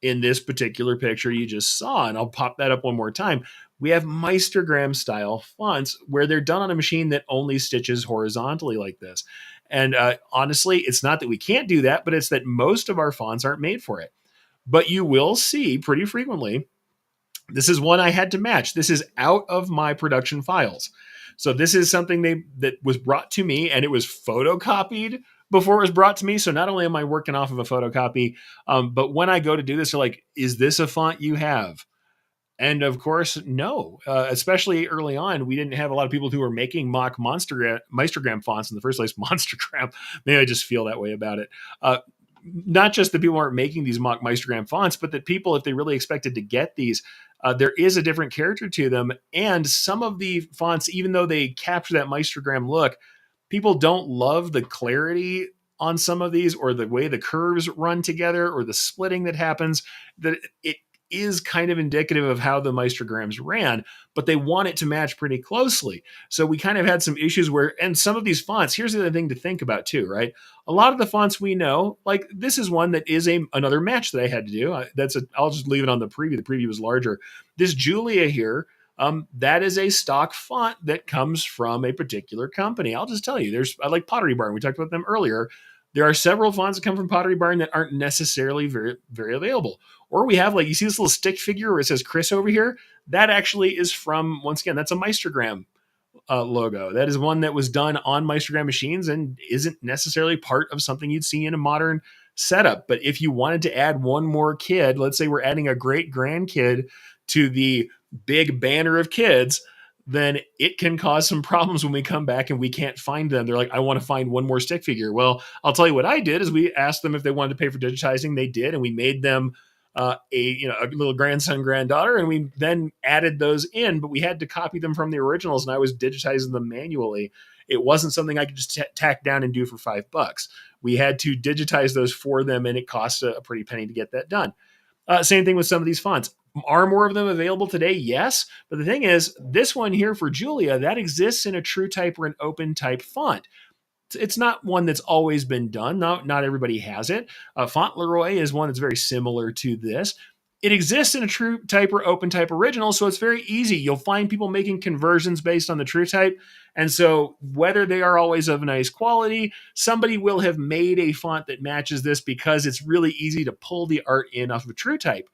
in this particular picture you just saw, and I'll pop that up one more time. We have Meistergram style fonts where they're done on a machine that only stitches horizontally like this. And honestly, it's not that we can't do that, but it's that most of our fonts aren't made for it. But you will see pretty frequently, this is one I had to match. This is out of my production files. So this is something that was brought to me, and it was photocopied before it was brought to me. So not only am I working off of a photocopy, but when I go to do this, they're like, is this a font you have? And of course, no. Especially early on, we didn't have a lot of people who were making mock Meistergram fonts in the first place. Monstergram. Maybe I just feel that way about it. Not just that people aren't making these mock Meistergram fonts, but that people, if they really expected to get these, there is a different character to them. And some of the fonts, even though they capture that Meistergram look, people don't love the clarity on some of these, or the way the curves run together, or the splitting that happens, that it is kind of indicative of how the Meistergrams ran, but they want it to match pretty closely. So we kind of had some issues where, and some of these fonts, here's the other thing to think about too, right? A lot of the fonts we know, like this is one that is another match that I had to do. I'll just leave it on the preview. The preview was larger. This Julia here, that is a stock font that comes from a particular company. I'll just tell you, I like Pottery Barn. We talked about them earlier. There are several fonts that come from Pottery Barn that aren't necessarily very, very available. Or we have, like, you see this little stick figure where it says Chris over here? That actually is from, once again, that's a Meistergram logo. That is one that was done on Meistergram machines and isn't necessarily part of something you'd see in a modern setup. But if you wanted to add one more kid, let's say we're adding a great grandkid to the big banner of kids, then it can cause some problems when we come back and we can't find them. They're like, I want to find one more stick figure. Well, I'll tell you what I did is we asked them if they wanted to pay for digitizing. They did, and we made them a little grandson, granddaughter, and we then added those in, but we had to copy them from the originals, and I was digitizing them manually. It wasn't something I could just tack down and do for $5. We had to digitize those for them, and it cost a pretty penny to get that done. Same thing with some of these fonts. Are more of them available today? Yes. But the thing is, this one here for Julia, that exists in a true type or an open type font. It's not one that's always been done. Not everybody has it. Font Leroy is one that's very similar to this. It exists in a true type or open type original, so it's very easy. You'll find people making conversions based on the true type. And so whether they are always of nice quality, somebody will have made a font that matches this because it's really easy to pull the art in off of a true type.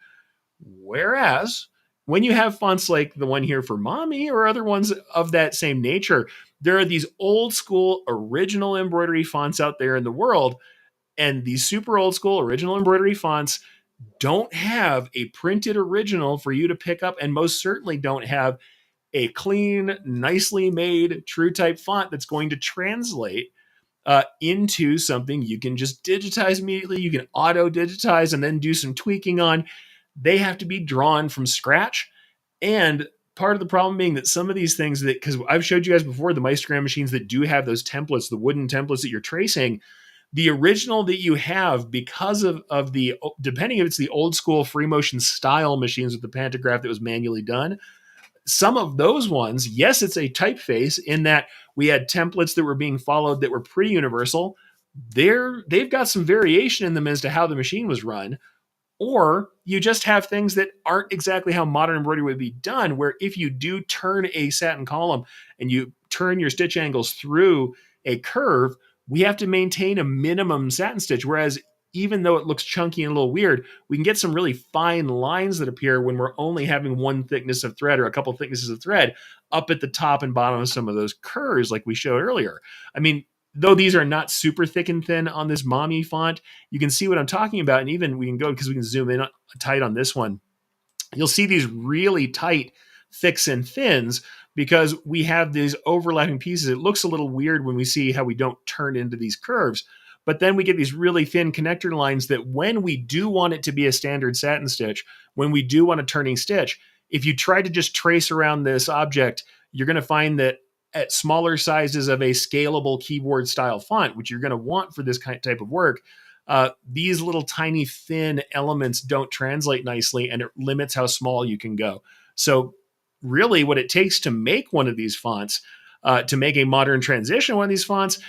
Whereas when you have fonts like the one here for Mommy or other ones of that same nature, there are these old school original embroidery fonts out there in the world. And these super old school original embroidery fonts don't have a printed original for you to pick up, and most certainly don't have a clean, nicely made true type font that's going to translate into something you can just digitize immediately. You can auto digitize and then do some tweaking on. They have to be drawn from scratch. And part of the problem being that some of these things that, because I've showed you guys before, the Meistergram machines that do have those templates, the wooden templates that you're tracing, the original that you have, because of the, depending if it's the old school free motion style machines with the pantograph that was manually done, some of those ones, yes, it's a typeface in that we had templates that were being followed that were pretty universal. They've got some variation in them as to how the machine was run. Or you just have things that aren't exactly how modern embroidery would be done, where if you do turn a satin column and you turn your stitch angles through a curve, we have to maintain a minimum satin stitch. Whereas even though it looks chunky and a little weird, we can get some really fine lines that appear when we're only having one thickness of thread or a couple thicknesses of thread up at the top and bottom of some of those curves like we showed earlier. I mean, though these are not super thick and thin on this mommy font, you can see what I'm talking about. And even we can go, because we can zoom in tight on this one, you'll see these really tight thicks and thins because we have these overlapping pieces. It looks a little weird when we see how we don't turn into these curves. But then we get these really thin connector lines that when we do want it to be a standard satin stitch, when we do want a turning stitch, if you try to just trace around this object, you're going to find that at smaller sizes of a scalable keyboard style font, which you're going to want for this type of work, these little tiny thin elements don't translate nicely, and it limits how small you can go. So really what it takes to make one of these fonts, to make a modern transition one of these fonts,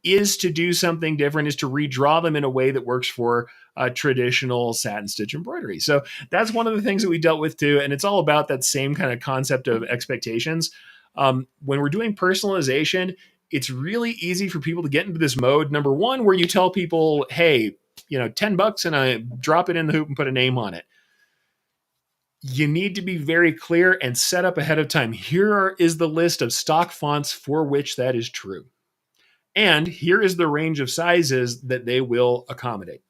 is to do something different, is to redraw them in a way that works for traditional satin stitch embroidery. So that's one of the things that we dealt with too. And it's all about that same kind of concept of expectations. When we're doing personalization, it's really easy for people to get into this mode. Number one, where you tell people, hey, $10 and I drop it in the hoop and put a name on it. You need to be very clear and set up ahead of time. Here is the list of stock fonts for which that is true. And here is the range of sizes that they will accommodate.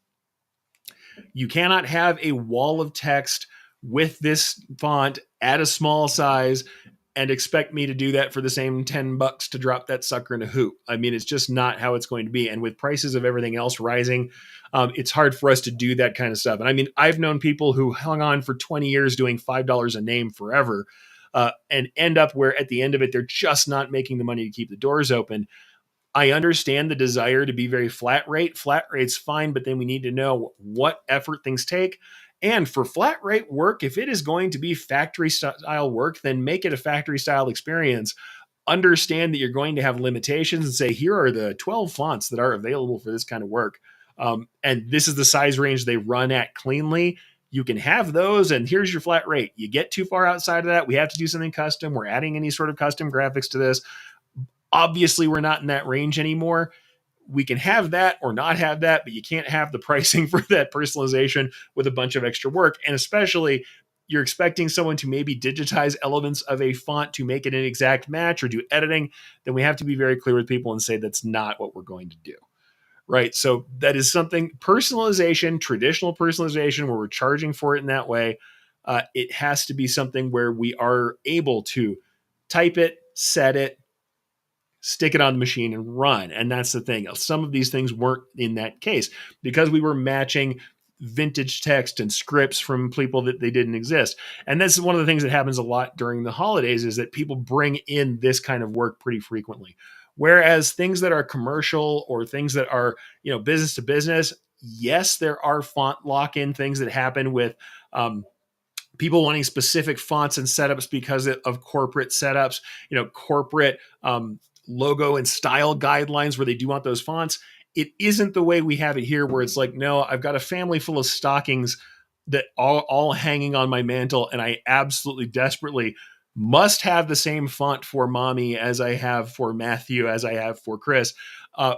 You cannot have a wall of text with this font at a small size and expect me to do that for the same $10 to drop that sucker in a hoop. I mean, it's just not how it's going to be. And with prices of everything else rising, it's hard for us to do that kind of stuff. And I mean, I've known people who hung on for 20 years doing $5 a name forever, and end up where at the end of it, they're just not making the money to keep the doors open. I understand the desire to be very flat rate. Flat rate's fine, but then we need to know what effort things take. And for flat rate work, if it is going to be factory style work, then make it a factory style experience. Understand that you're going to have limitations and say, here are the 12 fonts that are available for this kind of work. And this is the size range they run at cleanly. You can have those, and here's your flat rate. You get too far outside of that, we have to do something custom. We're adding any sort of custom graphics to this. Obviously, we're not in that range anymore. We can have that or not have that, but you can't have the pricing for that personalization with a bunch of extra work. And especially, you're expecting someone to maybe digitize elements of a font to make it an exact match or do editing, then we have to be very clear with people and say that's not what we're going to do. Right. So that is something, personalization, traditional personalization, where we're charging for it in that way. It has to be something where we are able to type it, set it, stick it on the machine and run. And that's the thing. Some of these things weren't in that case because we were matching vintage text and scripts from people that they didn't exist. And that's one of the things that happens a lot during the holidays, is that people bring in this kind of work pretty frequently. Whereas things that are commercial or things that are, business to business, yes, there are font lock-in things that happen with people wanting specific fonts and setups because of corporate setups, corporate logo and style guidelines where they do want those fonts. It isn't the way we have it here, where it's like, no, I've got a family full of stockings that all hanging on my mantle, and I absolutely desperately must have the same font for mommy as I have for Matthew, as I have for Chris.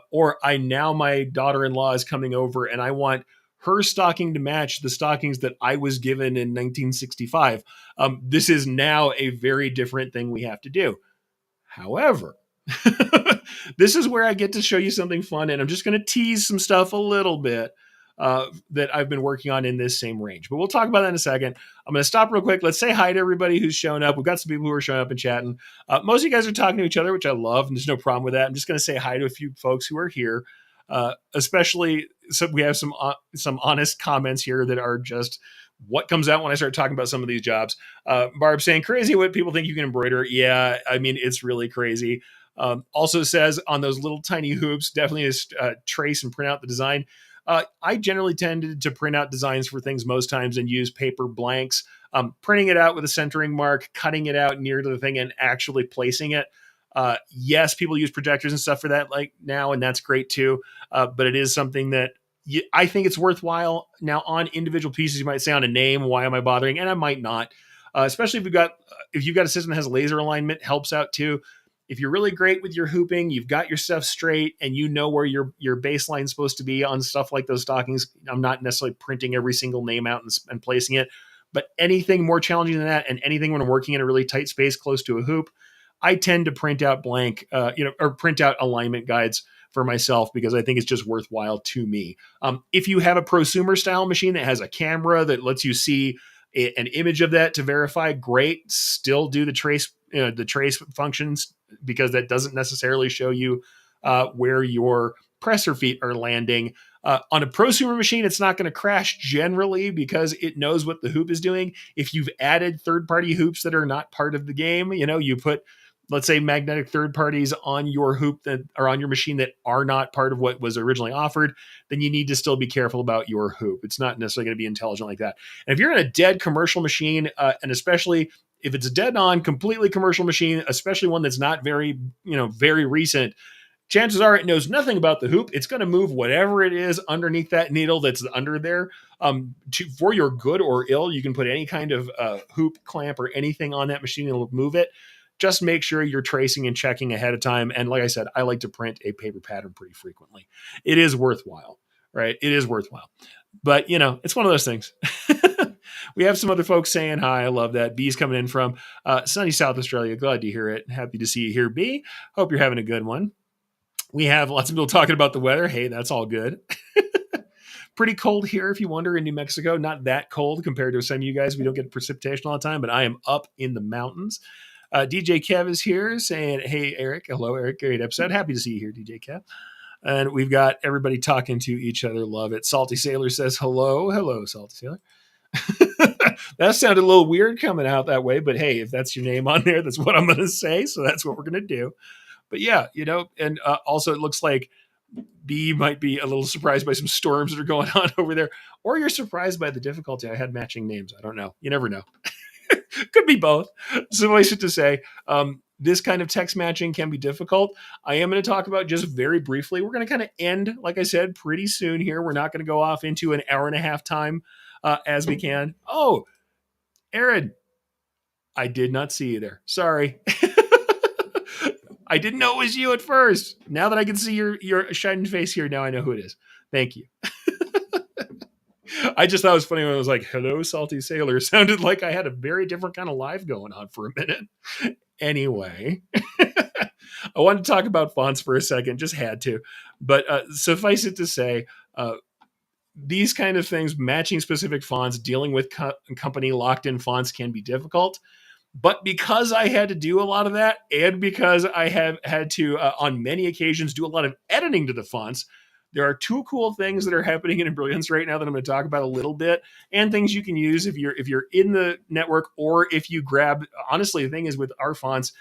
Or my daughter-in-law is coming over and I want her stocking to match the stockings that I was given in 1965. This is now a very different thing we have to do. However, this is where I get to show you something fun, and I'm just going to tease some stuff a little bit that I've been working on in this same range. But we'll talk about that in a second. I'm going to stop real quick. Let's say hi to everybody who's shown up. We've got some people who are showing up and chatting. Most of you guys are talking to each other, which I love, and there's no problem with that. I'm just going to say hi to a few folks who are here, especially so we have some honest comments here that are just what comes out when I start talking about some of these jobs. Barb saying, crazy what people think you can embroider. Yeah, I mean, it's really crazy. Also says on those little tiny hoops, definitely is trace and print out the design. I generally tended to print out designs for things most times and use paper blanks, printing it out with a centering mark, cutting it out near to the thing and actually placing it. Yes, people use projectors and stuff for that like now, and that's great too. But it is something that I think it's worthwhile. Now, on individual pieces, you might say on a name, why am I bothering? And I might not, especially if you've got a system that has laser alignment, helps out too. If you're really great with your hooping, you've got your stuff straight, and you know where your baseline is supposed to be on stuff like those stockings. I'm not necessarily printing every single name out and placing it, but anything more challenging than that, and anything when I'm working in a really tight space close to a hoop, I tend to print out or print out alignment guides for myself because I think it's just worthwhile to me. If you have a prosumer style machine that has a camera that lets you see an image of that to verify, great. Still do the trace functions, because that doesn't necessarily show you where your presser feet are landing. On a prosumer machine, it's not going to crash generally because it knows what the hoop is doing. If you've added third-party hoops that are not part of the game, you put, let's say, magnetic third parties on your hoop that are on your machine that are not part of what was originally offered, then you need to still be careful about your hoop. It's not necessarily going to be intelligent like that. And if you're in a dead commercial machine, and especially if it's a dead on completely commercial machine, especially one that's not very recent, chances are it knows nothing about the hoop. It's going to move whatever it is underneath that needle that's under there. For your good or ill, you can put any kind of hoop clamp or anything on that machine, it'll move it. Just make sure you're tracing and checking ahead of time. And like I said, I like to print a paper pattern pretty frequently. It is worthwhile, right? It is worthwhile. But, it's one of those things. We have some other folks saying hi. I love that. B's coming in from sunny South Australia. Glad to hear it. Happy to see you here, B. Hope you're having a good one. We have lots of people talking about the weather. Hey, that's all good. Pretty cold here, if you wonder, in New Mexico. Not that cold compared to some of you guys. We don't get precipitation all the time, but I am up in the mountains. DJ Kev is here saying, hey, Eric. Hello, Eric. Great episode. Happy to see you here, DJ Kev. And we've got everybody talking to each other. Love it. Salty Sailor says, hello. Hello, Salty Sailor. That sounded a little weird coming out that way, but hey, if that's your name on there, that's what I'm going to say. So that's what we're going to do. But yeah, and also it looks like B might be a little surprised by some storms that are going on over there, or you're surprised by the difficulty. I had matching names. I don't know. You never know. Could be both. Suffice it to say, this kind of text matching can be difficult. I am going to talk about just very briefly. We're going to kind of end, like I said, pretty soon here. We're not going to go off into an hour and a half time as we can. Oh, Aaron, I did not see you there. Sorry. I didn't know it was you at first. Now that I can see your shining face here, now I know who it is. Thank you. I just thought it was funny when I was like, hello, Salty Sailor. It sounded like I had a very different kind of live going on for a minute. Anyway, I wanted to talk about fonts for a second. Just had to. But suffice it to say, these kind of things, matching specific fonts, dealing with company locked-in fonts can be difficult. But because I had to do a lot of that, and because I have had to, on many occasions, do a lot of editing to the fonts, there are two cool things that are happening in Embrilliance right now that I'm going to talk about a little bit, and things you can use if you're in the network, or if you grab. Honestly, the thing is with our fonts,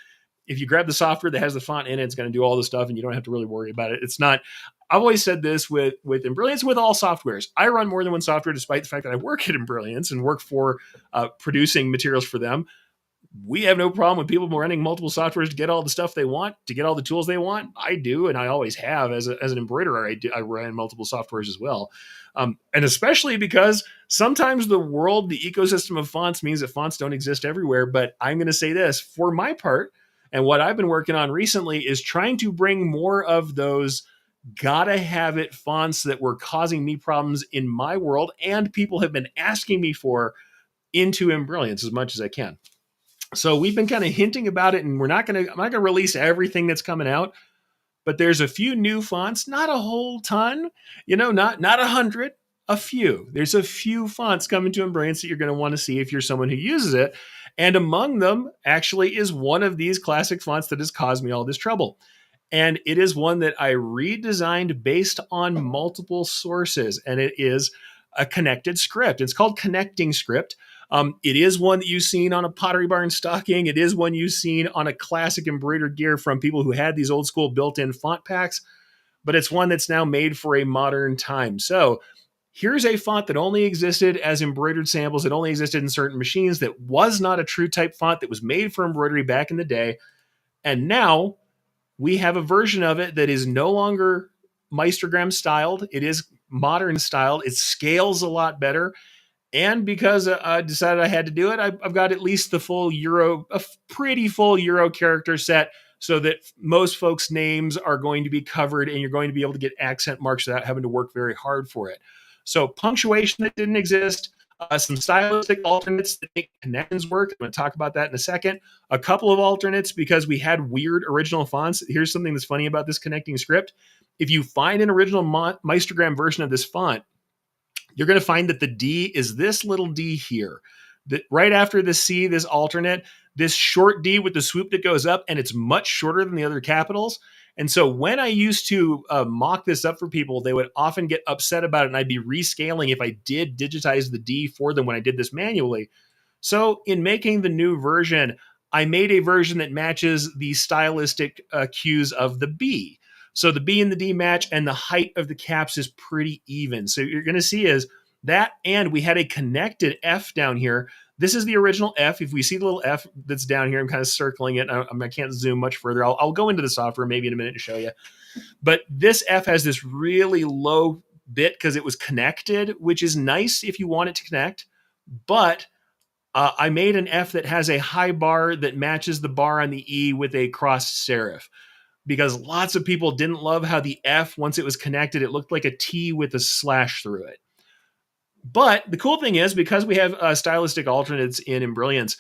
if you grab the software that has the font in it, it's going to do all the stuff, and you don't have to really worry about it. It's not. I've always said this with Embrilliance, with all softwares. I run more than one software, despite the fact that I work at Embrilliance and work for producing materials for them. We have no problem with people running multiple softwares to get all the stuff they want, to get all the tools they want. I do, and I always have. As an embroiderer, I run multiple softwares as well. And especially because sometimes the ecosystem of fonts means that fonts don't exist everywhere. But I'm going to say this, for my part, and what I've been working on recently is trying to bring more of those gotta have it fonts that were causing me problems in my world and people have been asking me for into Embrilliance as much as I can. So we've been kind of hinting about it, and I'm not going to release everything that's coming out, but there's a few new fonts, not a whole ton, not 100, a few. There's a few fonts coming to Embrilliance that you're going to want to see if you're someone who uses it. And among them actually is one of these classic fonts that has caused me all this trouble. And it is one that I redesigned based on multiple sources, and it is a connected script. It's called Connecting Script. It is one that you've seen on a Pottery Barn stocking. It is one you've seen on a classic embroidered gear from people who had these old school built-in font packs, but it's one that's now made for a modern time. So here's a font that only existed as embroidered samples, that only existed in certain machines, that was not a true type font, that was made for embroidery back in the day. And now we have a version of it that is no longer Meistergram styled. It is modern style. It scales a lot better. And because I decided I had to do it, I've got at least the full Euro, a pretty full Euro character set, so that most folks' names are going to be covered and you're going to be able to get accent marks without having to work very hard for it. So punctuation that didn't exist, some stylistic alternates that make connections work. I'm going to talk about that in a second. A couple of alternates because we had weird original fonts. Here's something that's funny about this connecting script. If you find an original Meistergram version of this font, you're going to find that the D is this little d here. That right after the C, this alternate, this short D with the swoop that goes up, and it's much shorter than the other capitals. And so when I used to mock this up for people, they would often get upset about it, and I'd be rescaling if I did digitize the D for them when I did this manually. So in making the new version, I made a version that matches the stylistic cues of the B. So the B and the D match, and the height of the caps is pretty even. So you're going to see is that, and we had a connected F down here. This is the original F. If we see the little F that's down here, I'm kind of circling it. I can't zoom much further. I'll go into the software maybe in a minute to show you. But this F has this really low bit because it was connected, which is nice if you want it to connect. But I made an F that has a high bar that matches the bar on the E with a crossed serif, because lots of people didn't love how the F, once it was connected, it looked like a T with a slash through it. But the cool thing is, because we have stylistic alternates in Embrilliance,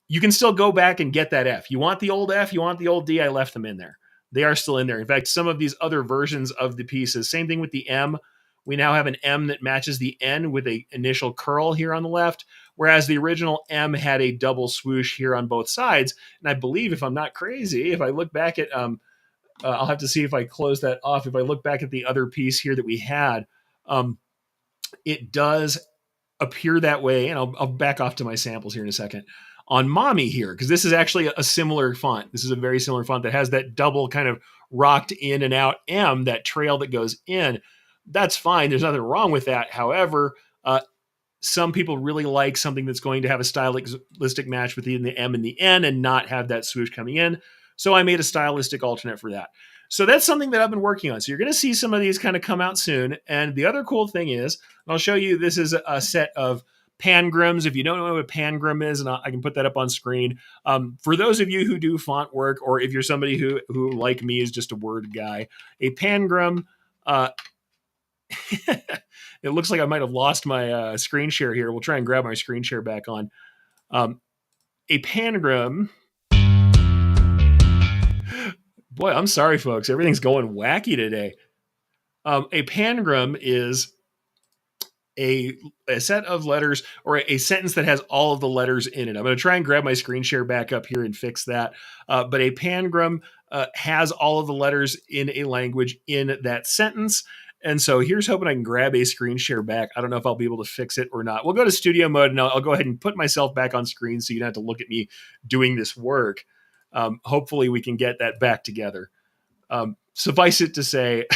you can still go back and get that F. You want the old F, you want the old D, I left them in there. They are still in there. In fact, some of these other versions of the pieces, same thing with the M. We now have an M that matches the N with a initial curl here on the left, whereas the original M had a double swoosh here on both sides. And I believe, if I'm not crazy, if I look back at, I'll have to see if I close that off. If I look back at the other piece here that we had, it does appear that way. And I'll back off to my samples here in a second. On Mommy here, because this is actually a similar font. This is a very similar font that has that double kind of rocked in and out M, that trail that goes in. That's fine. There's nothing wrong with that. However, some people really like something that's going to have a stylistic match between the M and the N and not have that swoosh coming in. So I made a stylistic alternate for that. So that's something that I've been working on. So you're going to see some of these kind of come out soon. And the other cool thing is, I'll show you, this is a set of pangrams. If you don't know what a pangram is, and I can put that up on screen. For those of you who do font work, or if you're somebody who like me, is just a word guy, a pangram, it looks like I might have lost my screen share here. We'll try and grab my screen share back on. A pangram. Boy, I'm sorry, folks. Everything's going wacky today. A pangram is a set of letters, or a sentence that has all of the letters in it. I'm going to try and grab my screen share back up here and fix that. But a pangram has all of the letters in a language in that sentence. And so here's hoping I can grab a screen share back. I don't know if I'll be able to fix it or not. We'll go to studio mode, and I'll go ahead and put myself back on screen so you don't have to look at me doing this work. Hopefully we can get that back together. Suffice it to say,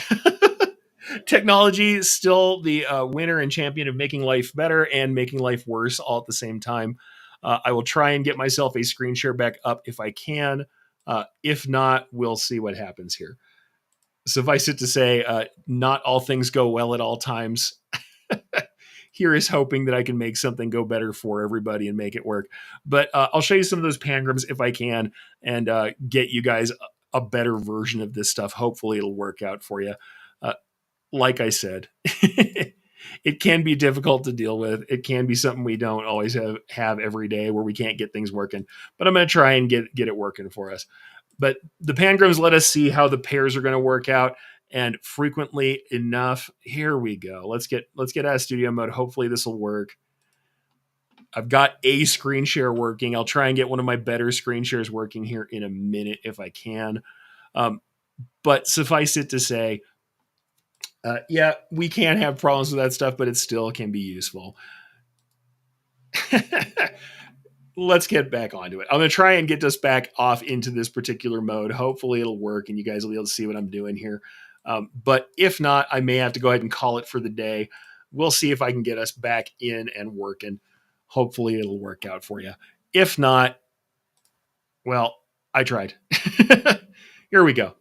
technology is still the winner and champion of making life better and making life worse all at the same time. I will try and get myself a screen share back up if I can. If not, we'll see what happens here. Suffice it to say, not all things go well at all times. Here is hoping that I can make something go better for everybody and make it work. But I'll show you some of those pangrams if I can, and get you guys a better version of this stuff. Hopefully it'll work out for you. Like I said, it can be difficult to deal with. It can be something we don't always have every day, where we can't get things working. But I'm going to try and get it working for us. But the pangrams let us see how the pairs are going to work out. And frequently enough, here we go. Let's get out of studio mode. Hopefully this will work. I've got a screen share working. I'll try and get one of my better screen shares working here in a minute if I can. But suffice it to say, yeah, we can have problems with that stuff, but it still can be useful. Let's get back onto it. I'm going to try and get us back off into this particular mode. Hopefully it'll work and you guys will be able to see what I'm doing here. But if not, I may have to go ahead and call it for the day. We'll see if I can get us back in and working. Hopefully it'll work out for you. If not, well, I tried. Here we go.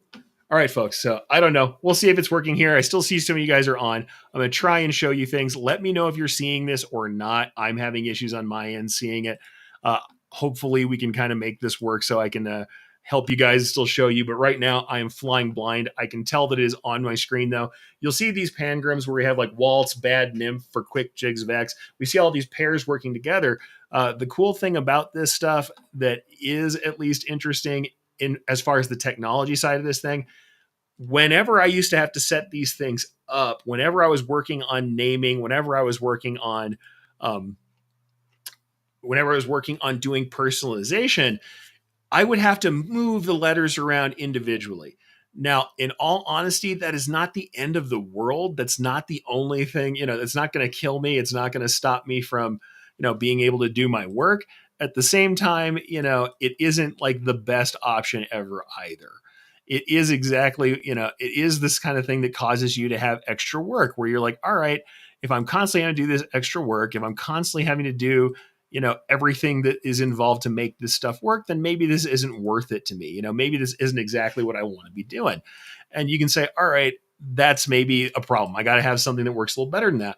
All right, folks. So I don't know. We'll see if it's working here. I still see some of you guys are on. I'm going to try and show you things. Let me know if you're seeing this or not. I'm having issues on my end seeing it. Uh, Hopefully, we can kind of make this work so I can help you guys still show you. But right now, I am flying blind. I can tell that it is on my screen, though. You'll see these pangrams where we have like waltz, bad nymph for quick jigs of X. We see all these pairs working together. The cool thing about this stuff that is at least interesting in as far as the technology side of this thing, whenever I used to have to set these things up, whenever I was working on naming, um, whenever I was working on doing personalization, I would have to move the letters around individually. Now, in all honesty, that is not the end of the world. That's not the only thing, that's not going to kill me. It's not going to stop me from, being able to do my work. At the same time, it isn't like the best option ever either. It is exactly, it is this kind of thing that causes you to have extra work where you're like, all right, if I'm constantly having to do this extra work, if I'm constantly having to do everything that is involved to make this stuff work, then maybe this isn't worth it to me. Maybe this isn't exactly what I want to be doing. And you can say, all right, that's maybe a problem. I got to have something that works a little better than that.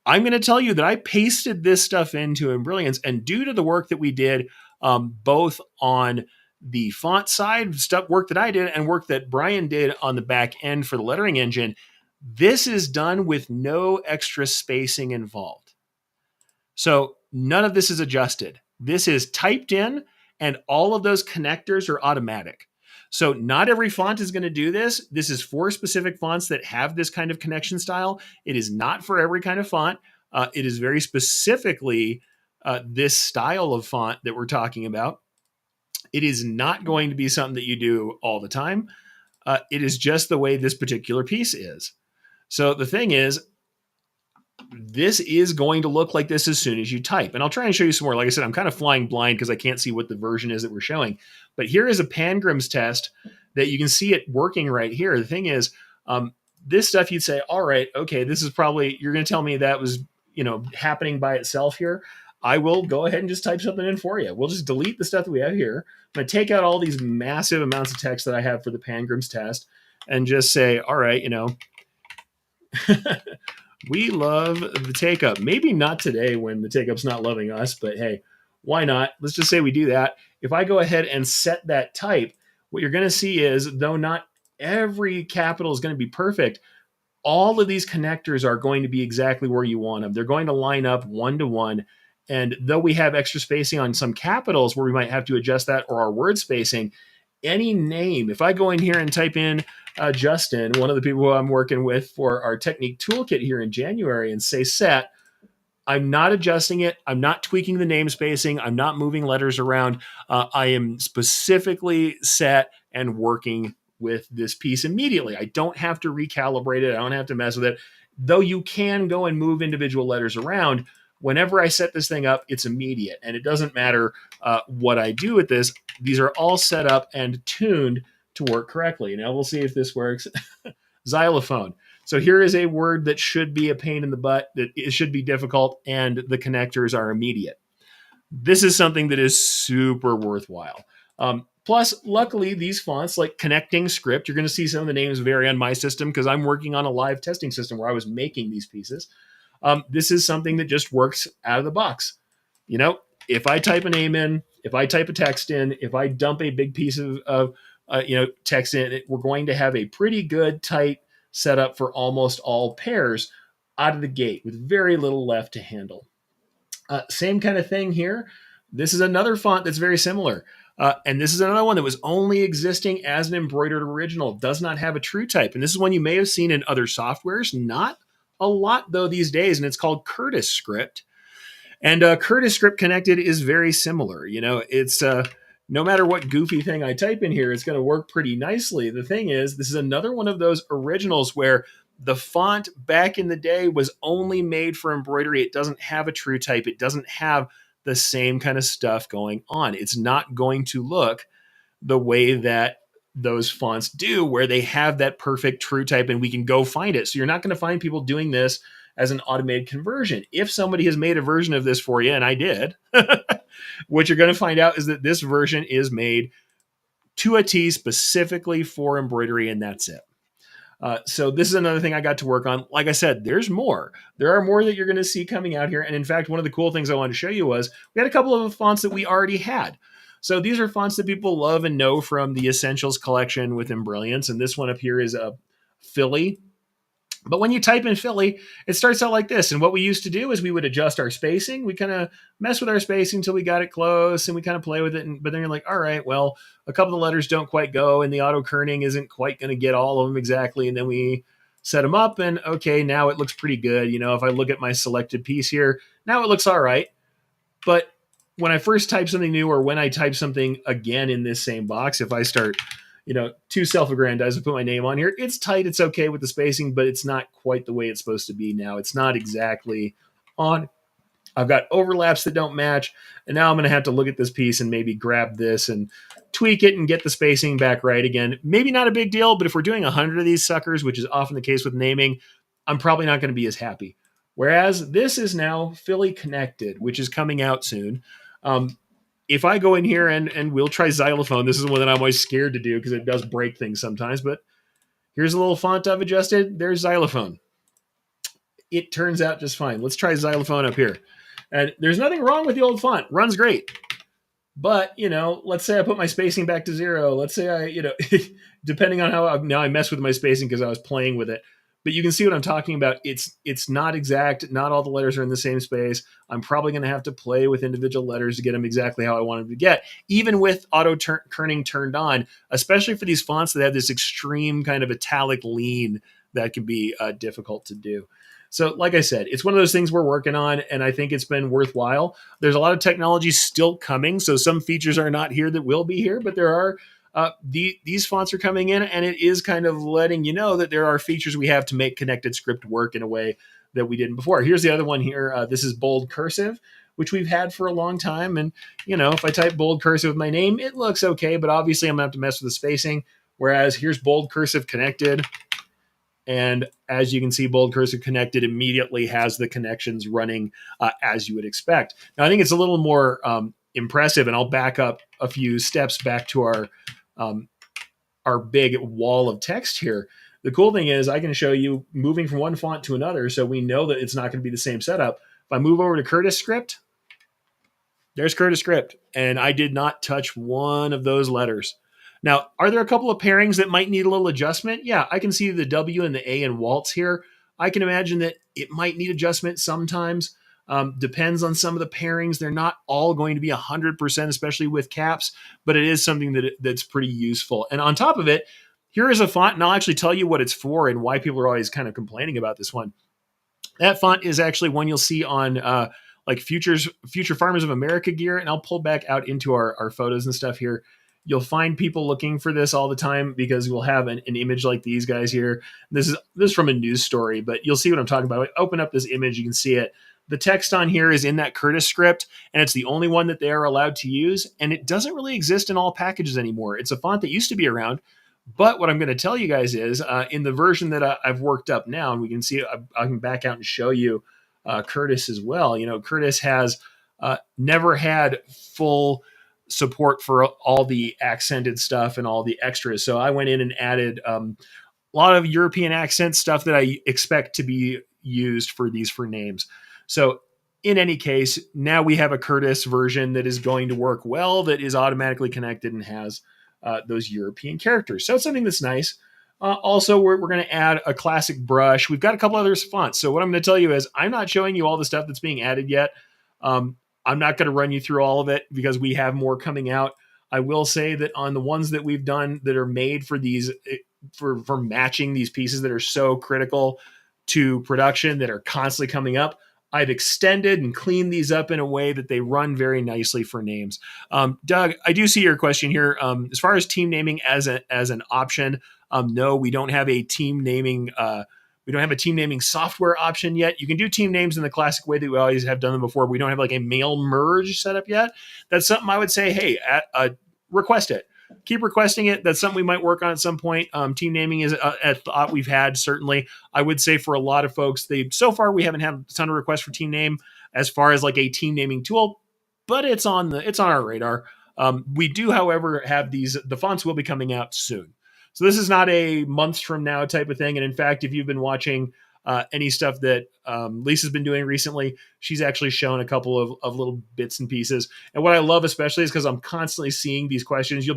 I'm going to tell you that I pasted this stuff into Embrilliance, and due to the work that we did, both on the font side, work that I did and work that Brian did on the back end for the lettering engine, this is done with no extra spacing involved. So none of this is adjusted. This is typed in, and all of those connectors are automatic. So not every font is going to do this. This is for specific fonts that have this kind of connection style. It is not for every kind of font. It is very specifically this style of font that we're talking about. It is not going to be something that you do all the time. It is just the way this particular piece is. So the thing is, this is going to look like this as soon as you type. And I'll try and show you some more. Like I said, I'm kind of flying blind because I can't see what the version is that we're showing. But here is a Pangrams test that you can see it working right here. The thing is, this stuff you'd say, all right, okay, this is probably, you're going to tell me that was, happening by itself here. I will go ahead and just type something in for you. We'll just delete the stuff that we have here. I'm going to take out all these massive amounts of text that I have for the Pangrams test and just say, all right, we love the Takeup. Maybe not today when the Takeup's not loving us, but hey, why not? Let's just say we do that. If I go ahead and set that type, what you're going to see is, though not every capital is going to be perfect, all of these connectors are going to be exactly where you want them. They're going to line up one-to-one. And though we have extra spacing on some capitals where we might have to adjust that, or our word spacing, any name, if I go in here and type in Justin, one of the people who I'm working with for our technique toolkit here in January, and say set, I'm not adjusting it. I'm not tweaking the name spacing. I'm not moving letters around. I am specifically set and working with this piece immediately. I don't have to recalibrate it. I don't have to mess with it. Though you can go and move individual letters around, whenever I set this thing up, it's immediate. And it doesn't matter what I do with this. These are all set up and tuned to work correctly. Now we'll see if this works. Xylophone. So here is a word that should be a pain in the butt, that it should be difficult, and the connectors are immediate. This is something that is super worthwhile. Plus, luckily, these fonts, like Connecting Script, you're going to see some of the names vary on my system because I'm working on a live testing system where I was making these pieces. This is something that just works out of the box. If I type a name in, if I type a text in, if I dump a big piece of text in, we're going to have a pretty good, tight setup for almost all pairs out of the gate with very little left to handle. Same kind of thing here. This is another font that's very similar. And this is another one that was only existing as an embroidered original, does not have a true type. And this is one you may have seen in other softwares, not a lot though these days, and it's called Curtis Script. And Curtis Script Connected is very similar. It's no matter what goofy thing I type in here, it's going to work pretty nicely. The thing is, this is another one of those originals where the font back in the day was only made for embroidery. It doesn't have a true type. It doesn't have the same kind of stuff going on. It's not going to look the way that those fonts do, where they have that perfect true type and we can go find it. So you're not going to find people doing this as an automated conversion. If somebody has made a version of this for you, and I did, what you're going to find out is that this version is made to a T specifically for embroidery, and that's it. So this is another thing I got to work on. Like I said, there's more. There are more that you're going to see coming out here. And in fact, one of the cool things I wanted to show you was we had a couple of fonts that we already had. So these are fonts that people love and know from the Essentials collection with Embrilliance. And this one up here is a Philly. But when you type in Philly, it starts out like this. And what we used to do is we would adjust our spacing. We kind of mess with our spacing until we got it close and we kind of play with it. But then you're like, all right, well, a couple of letters don't quite go and the auto kerning isn't quite going to get all of them exactly. And then we set them up and okay, now it looks pretty good. You know, if I look at my selected piece here, now it looks all right. But when I first type something new or when I type something again in this same box, if I start too self-aggrandized to put my name on here. It's tight. It's okay with the spacing, but it's not quite the way it's supposed to be now. It's not exactly on. I've got overlaps that don't match. And now I'm going to have to look at this piece and maybe grab this and tweak it and get the spacing back right again. Maybe not a big deal, but if we're doing 100 of these suckers, which is often the case with naming, I'm probably not going to be as happy. Whereas this is now Philly Connected, which is coming out soon. If I go in here and we'll try xylophone, this is one that I'm always scared to do because it does break things sometimes, but here's a little font I've adjusted. There's xylophone. It turns out just fine. Let's try xylophone up here. And there's nothing wrong with the old font. Runs great. But, let's say I put my spacing back to 0. Let's say depending on how now I mess with my spacing because I was playing with it. But you can see what I'm talking about. It's not exact. Not all the letters are in the same space. I'm probably going to have to play with individual letters to get them exactly how I want them to get, even with auto kerning turned on, especially for these fonts that have this extreme kind of italic lean that can be difficult to do. So like I said, it's one of those things we're working on, and I think it's been worthwhile. There's a lot of technology still coming, so some features are not here that will be here, but there are these fonts are coming in, and it is kind of letting you know that there are features we have to make connected script work in a way that we didn't before. Here's the other one here. This is bold cursive, which we've had for a long time. And, if I type bold cursive with my name, it looks okay, but obviously I'm going to have to mess with the spacing. Whereas here's bold cursive connected. And as you can see, bold cursive connected immediately has the connections running as you would expect. Now, I think it's a little more impressive, and I'll back up a few steps back to our big wall of text here. The cool thing is I can show you moving from one font to another, so we know that it's not going to be the same setup. If I move over to Curtis Script, there's Curtis Script, and I did not touch one of those letters. Now, are there a couple of pairings that might need a little adjustment? Yeah, I can see the W and the A in waltz here. I can imagine that it might need adjustment sometimes. Depends on some of the pairings. They're not all going to be 100%, especially with caps, but it is something that's pretty useful. And on top of it, here is a font, and I'll actually tell you what it's for and why people are always kind of complaining about this one. That font is actually one you'll see on like Future Farmers of America gear, and I'll pull back out into our photos and stuff here. You'll find people looking for this all the time because we'll have an image like these guys here. This is from a news story, but you'll see what I'm talking about. I open up this image, you can see it. The text on here is in that Curtis script, and it's the only one that they are allowed to use, and it doesn't really exist in all packages anymore. It's a font that used to be around, but what I'm going to tell you guys is in the version that I've worked up now, and we can see, I can back out and show you Curtis as well. Curtis has never had full support for all the accented stuff and all the extras. So I went in and added a lot of European accent stuff that I expect to be used for names. So in any case, now we have a Curtis version that is going to work well, that is automatically connected and has those European characters. So it's something that's nice. Also, we're going to add a classic brush. We've got a couple other fonts. So what I'm going to tell you is I'm not showing you all the stuff that's being added yet. I'm not going to run you through all of it because we have more coming out. I will say that on the ones that we've done that are made for these, for matching these pieces that are so critical to production that are constantly coming up, I've extended and cleaned these up in a way that they run very nicely for names. Doug, I do see your question here. As far as team naming as an option, no, we don't have a team naming. We don't have a team naming software option yet. You can do team names in the classic way that we always have done them before. We don't have like a mail merge set up yet. That's something I would say, hey, request it. Keep requesting it. That's something we might work on at some point. Team naming is a thought we've had, certainly. I would say for a lot of folks, so far we haven't had a ton of requests for team name as far as like a team naming tool, but it's on our radar. We do, however, have the fonts will be coming out soon. So this is not a months from now type of thing. And in fact, if you've been watching any stuff that Lisa's been doing recently, she's actually shown a couple of little bits and pieces. And what I love especially is because I'm constantly seeing these questions.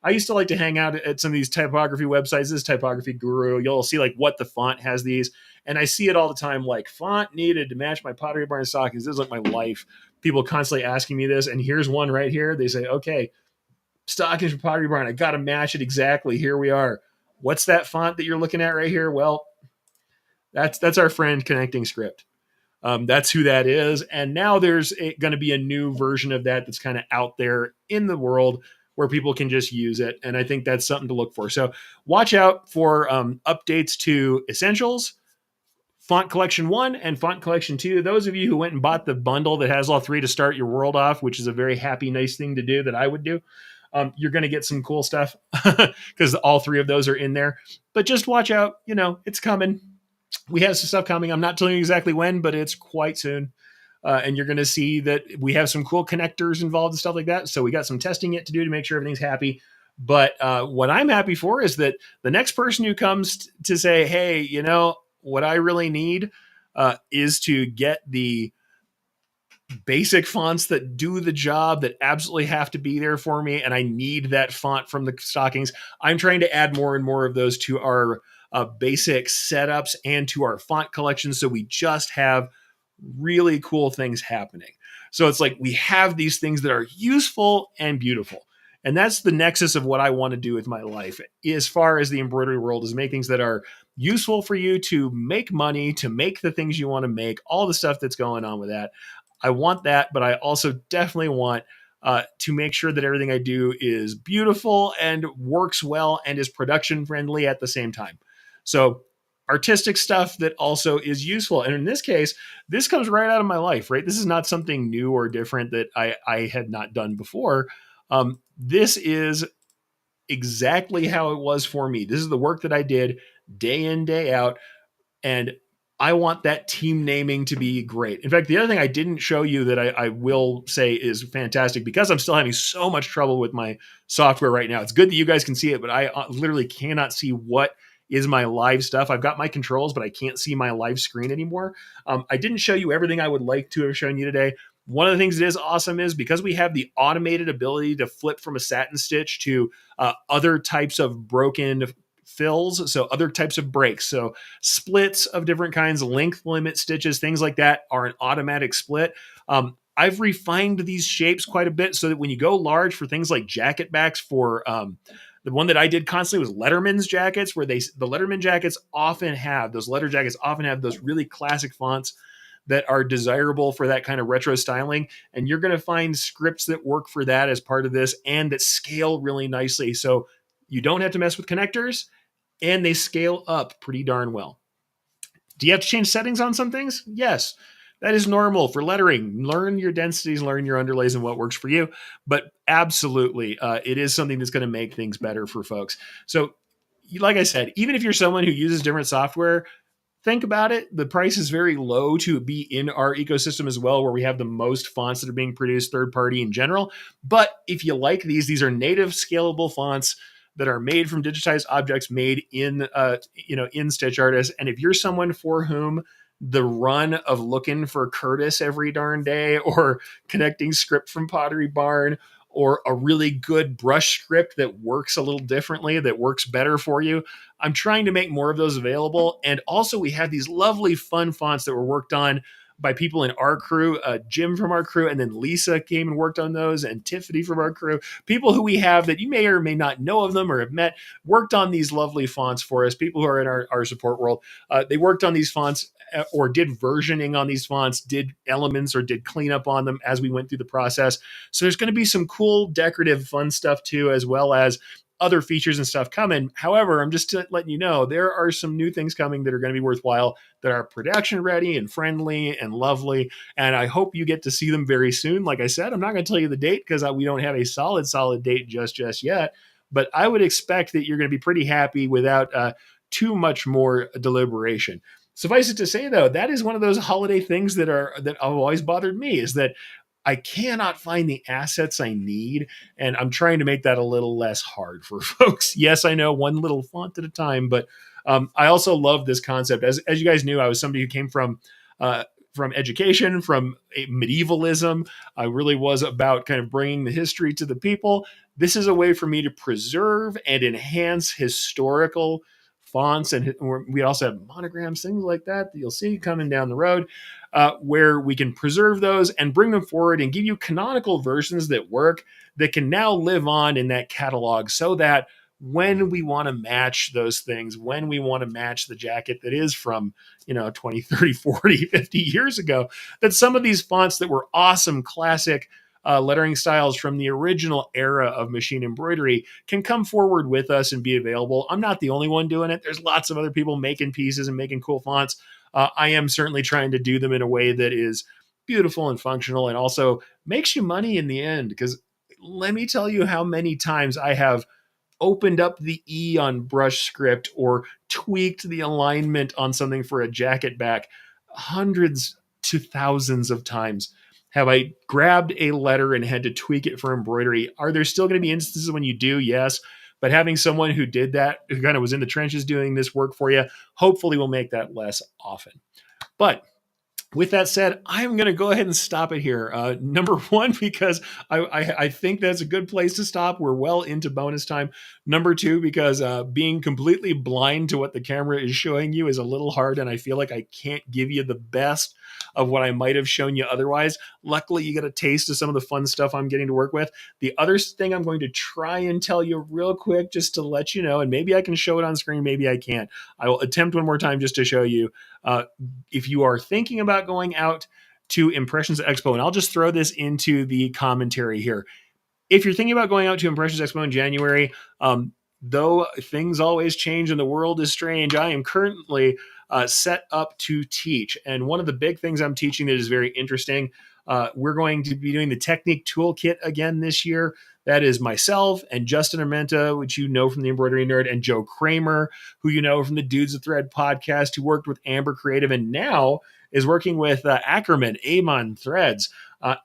I used to like to hang out at some of these typography websites, this typography guru. You'll see like what the font has these. And I see it all the time, like font needed to match my Pottery Barn stockings. This is like my life. People constantly asking me this. And here's one right here. They say, okay, stockings for Pottery Barn. I got to match it exactly. Here we are. What's that font that you're looking at right here? Well, that's our friend Connecting Script. That's who that is. And now there's going to be a new version of that that's kind of out there in the world where people can just use it. And I think that's something to look for. So watch out for updates to Essentials, Font Collection 1 and Font Collection 2. Those of you who went and bought the bundle that has all three to start your world off, which is a very happy, nice thing to do that I would do, you're going to get some cool stuff because all three of those are in there. But just watch out. It's coming. We have some stuff coming. I'm not telling you exactly when, but it's quite soon. And you're going to see that we have some cool connectors involved and stuff like that. So we got some testing yet to do to make sure everything's happy. But what I'm happy for is that the next person who comes to say, hey, what I really need is to get the basic fonts that do the job, that absolutely have to be there for me, and I need that font from the stockings. I'm trying to add more and more of those to our basic setups and to our font collection, so we just have really cool things happening. So it's like we have these things that are useful and beautiful. And that's the nexus of what I want to do with my life as far as the embroidery world, is make things that are useful for you to make money, to make the things you want to make, all the stuff that's going on with that. I want that, but I also definitely want to make sure that everything I do is beautiful and works well and is production friendly at the same time. So artistic stuff that also is useful. And in this case, this comes right out of my life, right? This is not something new or different that I had not done before. This is exactly how it was for me. This is the work that I did day in, day out. And I want that team naming to be great. In fact, the other thing I didn't show you that I will say is fantastic, because I'm still having so much trouble with my software right now. It's good that you guys can see it, but I literally cannot see what is my live stuff. I've got my controls, but I can't see my live screen anymore. I didn't show you everything I would like to have shown you today. One of the things that is awesome is because we have the automated ability to flip from a satin stitch to other types of broken fills, so other types of breaks, so splits of different kinds, length limit stitches, things like that are an automatic split. I've refined these shapes quite a bit so that when you go large for things like jacket backs, for the one that I did constantly was Letterman's jackets, where the Letterman jackets often have those really classic fonts that are desirable for that kind of retro styling. And you're going to find scripts that work for that as part of this and that scale really nicely. So you don't have to mess with connectors, and they scale up pretty darn well. Do you have to change settings on some things? Yes. That is normal for lettering. Learn your densities, learn your underlays, and what works for you. But absolutely, it is something that's going to make things better for folks. So, like I said, even if you're someone who uses different software, think about it. The price is very low to be in our ecosystem as well, where we have the most fonts that are being produced third party in general. But if you like these are native scalable fonts that are made from digitized objects made in Stitch Artist. And if you're someone for whom the run of looking for Curtis every darn day, or Connecting Script from Pottery Barn, or a really good brush script that works a little differently, that works better for you, I'm trying to make more of those available. And also we have these lovely fun fonts that were worked on by people in our crew, Jim from our crew, and then Lisa came and worked on those, and Tiffany from our crew, people who we have that you may or may not know of them or have met, worked on these lovely fonts for us, people who are in our support world. They worked on these fonts or did versioning on these fonts, did elements or did cleanup on them as we went through the process. So there's going to be some cool, decorative, fun stuff too, as well as other features and stuff coming. However, I'm just letting you know, there are some new things coming that are going to be worthwhile, that are production ready and friendly and lovely. And I hope you get to see them very soon. Like I said, I'm not going to tell you the date because we don't have a solid date just yet. But I would expect that you're going to be pretty happy without too much more deliberation. Suffice it to say, though, that is one of those holiday things that have always bothered me, is that I cannot find the assets I need, and I'm trying to make that a little less hard for folks. Yes, I know, one little font at a time, but I also love this concept. As you guys knew, I was somebody who came from education, from medievalism. I really was about kind of bringing the history to the people. This is a way for me to preserve and enhance historical fonts, and we also have monograms, things like that you'll see coming down the road, where we can preserve those and bring them forward and give you canonical versions that work, that can now live on in that catalog, so that when we want to match those things, when we want to match the jacket that is from 20, 30, 40, 50 years ago, that some of these fonts that were awesome classic lettering styles from the original era of machine embroidery can come forward with us and be available. I'm not the only one doing it. There's lots of other people making pieces and making cool fonts. I am certainly trying to do them in a way that is beautiful and functional, and also makes you money in the end. Because let me tell you how many times I have opened up the E on brush script or tweaked the alignment on something for a jacket back. Hundreds to thousands of times have I grabbed a letter and had to tweak it for embroidery. Are there still going to be instances when you do? Yes. But having someone who did that, who kind of was in the trenches doing this work for you, hopefully will make that less often. But with that said, I'm going to go ahead and stop it here. Number one, because I think that's a good place to stop. We're well into bonus time. Number two, because being completely blind to what the camera is showing you is a little hard, and I feel like I can't give you the best of what I might have shown you otherwise. Luckily, you get a taste of some of the fun stuff I'm getting to work with. The other thing I'm going to try and tell you real quick, just to let you know, and maybe I can show it on screen, maybe I can't. I will attempt one more time just to show you. If you are thinking about going out to Impressions Expo, and I'll just throw this into the commentary here. If you're thinking about going out to Impressions Expo in January, though things always change and the world is strange, I am currently set up to teach. And one of the big things I'm teaching that is very interesting, we're going to be doing the Technique Toolkit again this year. That is myself and Justin Armenta, which you know from the Embroidery Nerd, and Joe Kramer, who you know from the Dudes of Thread podcast, who worked with Amber Creative and now is working with Ackerman, Amon Threads,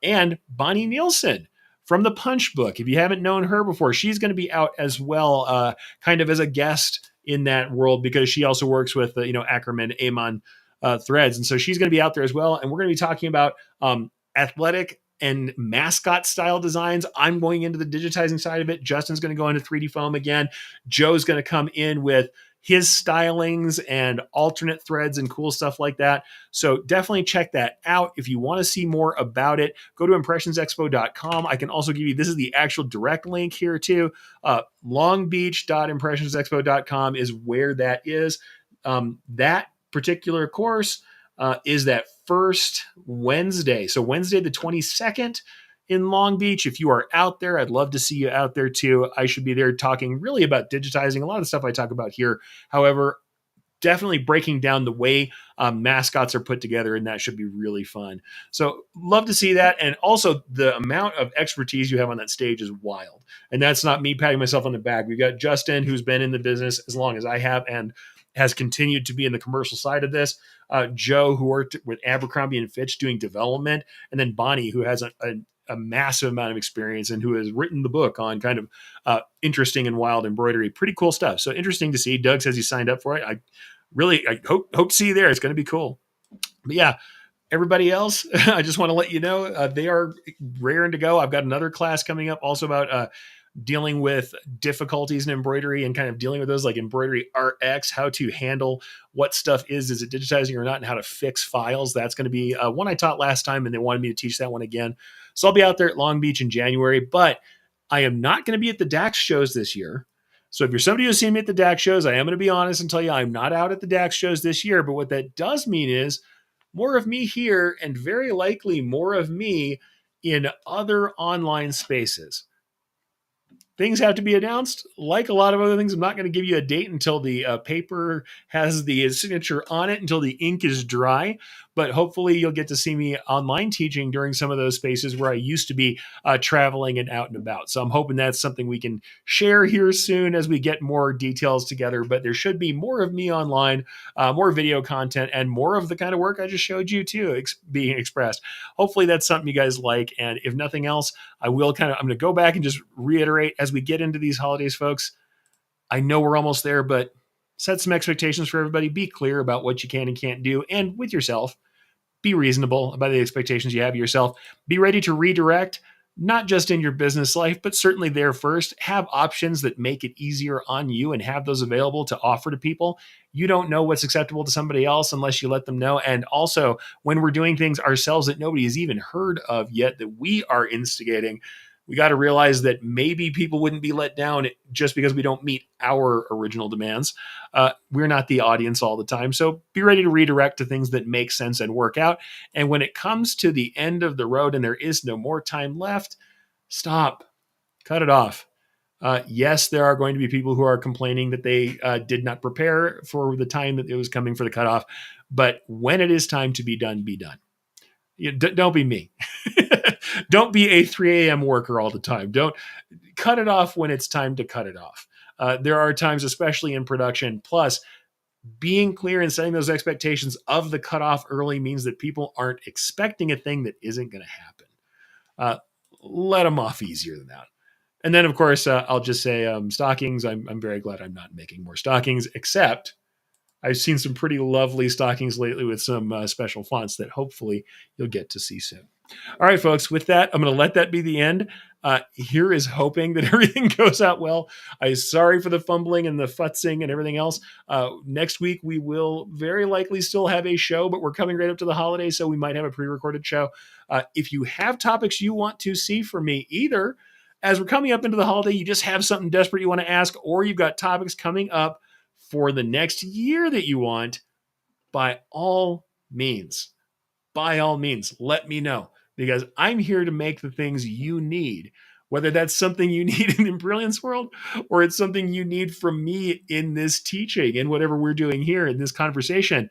and Bonnie Nielsen from the Punch Book. If you haven't known her before, she's going to be out as well, kind of as a guest in that world, because she also works with Ackerman, Amon Threads, and so she's going to be out there as well. And we're going to be talking about athletic and mascot style designs. I'm going into the digitizing side of it. Justin's going to go into 3D foam again. Joe's going to come in with his stylings and alternate threads and cool stuff like that. So definitely check that out. If you want to see more about it, go to impressionsexpo.com. I can also give you, this is the actual direct link here too. Longbeach.impressionsexpo.com is where that is. That particular course is that first Wednesday. So Wednesday, the 22nd in Long Beach. If you are out there, I'd love to see you out there too. I should be there talking really about digitizing a lot of the stuff I talk about here. However, definitely breaking down the way mascots are put together, and that should be really fun. So love to see that. And also the amount of expertise you have on that stage is wild. And that's not me patting myself on the back. We've got Justin, who's been in the business as long as I have and has continued to be in the commercial side of this. Joe, who worked with Abercrombie and Fitch doing development, and then Bonnie, who has a massive amount of experience and who has written the book on kind of interesting and wild embroidery. Pretty cool stuff. So interesting to see. Doug says he signed up for it. I hope to see you there. It's going to be cool. But yeah, everybody else, I just want to let you know they are raring to go. I've got another class coming up also about dealing with difficulties in embroidery and kind of dealing with those, like Embroidery RX, how to handle what stuff is it digitizing or not, and how to fix files. That's going to be one I taught last time, and they wanted me to teach that one again. So I'll be out there at Long Beach in January, but I am not going to be at the DAX shows this year. So if you're somebody who's seen me at the DAX shows, I am going to be honest and tell you I'm not out at the DAX shows this year. But what that does mean is more of me here, and very likely more of me in other online spaces. things have to be announced. Like a lot of other things, I'm not going to give you a date until the paper has the signature on it, until the ink is dry. But hopefully, you'll get to see me online teaching during some of those spaces where I used to be traveling and out and about. So I'm hoping that's something we can share here soon as we get more details together. But there should be more of me online, more video content, and more of the kind of work I just showed you too being expressed. Hopefully, that's something you guys like. And if nothing else, I'm going to go back and just reiterate as we get into these holidays, folks. I know we're almost there, but set some expectations for everybody. Be clear about what you can and can't do, and with yourself, be reasonable about the expectations you have of yourself. Be ready to redirect, not just in your business life, but certainly there first. Have options that make it easier on you and have those available to offer to people. You don't know what's acceptable to somebody else unless you let them know. And also, when we're doing things ourselves that nobody has even heard of yet, that we are instigating, we got to realize that maybe people wouldn't be let down just because we don't meet our original demands. We're not the audience all the time. So be ready to redirect to things that make sense and work out. And when it comes to the end of the road and there is no more time left, stop, cut it off. Yes, there are going to be people who are complaining that they did not prepare for the time that it was coming for the cutoff. But when it is time to be done, be done. Don't be me. Don't be a 3 a.m. worker all the time. Don't cut it off when it's time to cut it off. There are times, especially in production, plus being clear and setting those expectations of the cutoff early means that people aren't expecting a thing that isn't going to happen. Let them off easier than that. And then, of course, I'll just say stockings. I'm very glad I'm not making more stockings, except I've seen some pretty lovely stockings lately with some special fonts that hopefully you'll get to see soon. All right, folks, with that, I'm going to let that be the end. Here is hoping that everything goes out well. I'm sorry for the fumbling and the futzing and everything else. Next week, we will very likely still have a show, but we're coming right up to the holidays, so we might have a pre-recorded show. If you have topics you want to see from me, either as we're coming up into the holiday, you just have something desperate you want to ask, or you've got topics coming up for the next year that you want, by all means, let me know, because I'm here to make the things you need, whether that's something you need in the Embrilliance world or it's something you need from me in this teaching and whatever we're doing here in this conversation.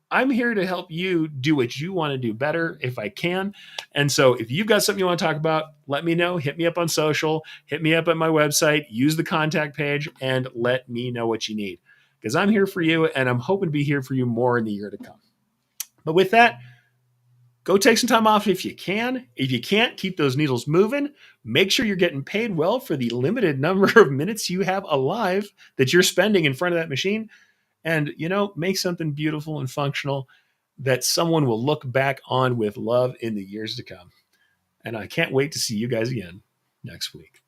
I'm here to help you do what you want to do better if I can. And so if you've got something you want to talk about, let me know. Hit me up on social, hit me up at my website, use the contact page, and let me know what you need, because I'm here for you and I'm hoping to be here for you more in the year to come. But with that, go take some time off if you can. If you can't, keep those needles moving. Make sure you're getting paid well for the limited number of minutes you have alive that you're spending in front of that machine. And, make something beautiful and functional that someone will look back on with love in the years to come. And I can't wait to see you guys again next week.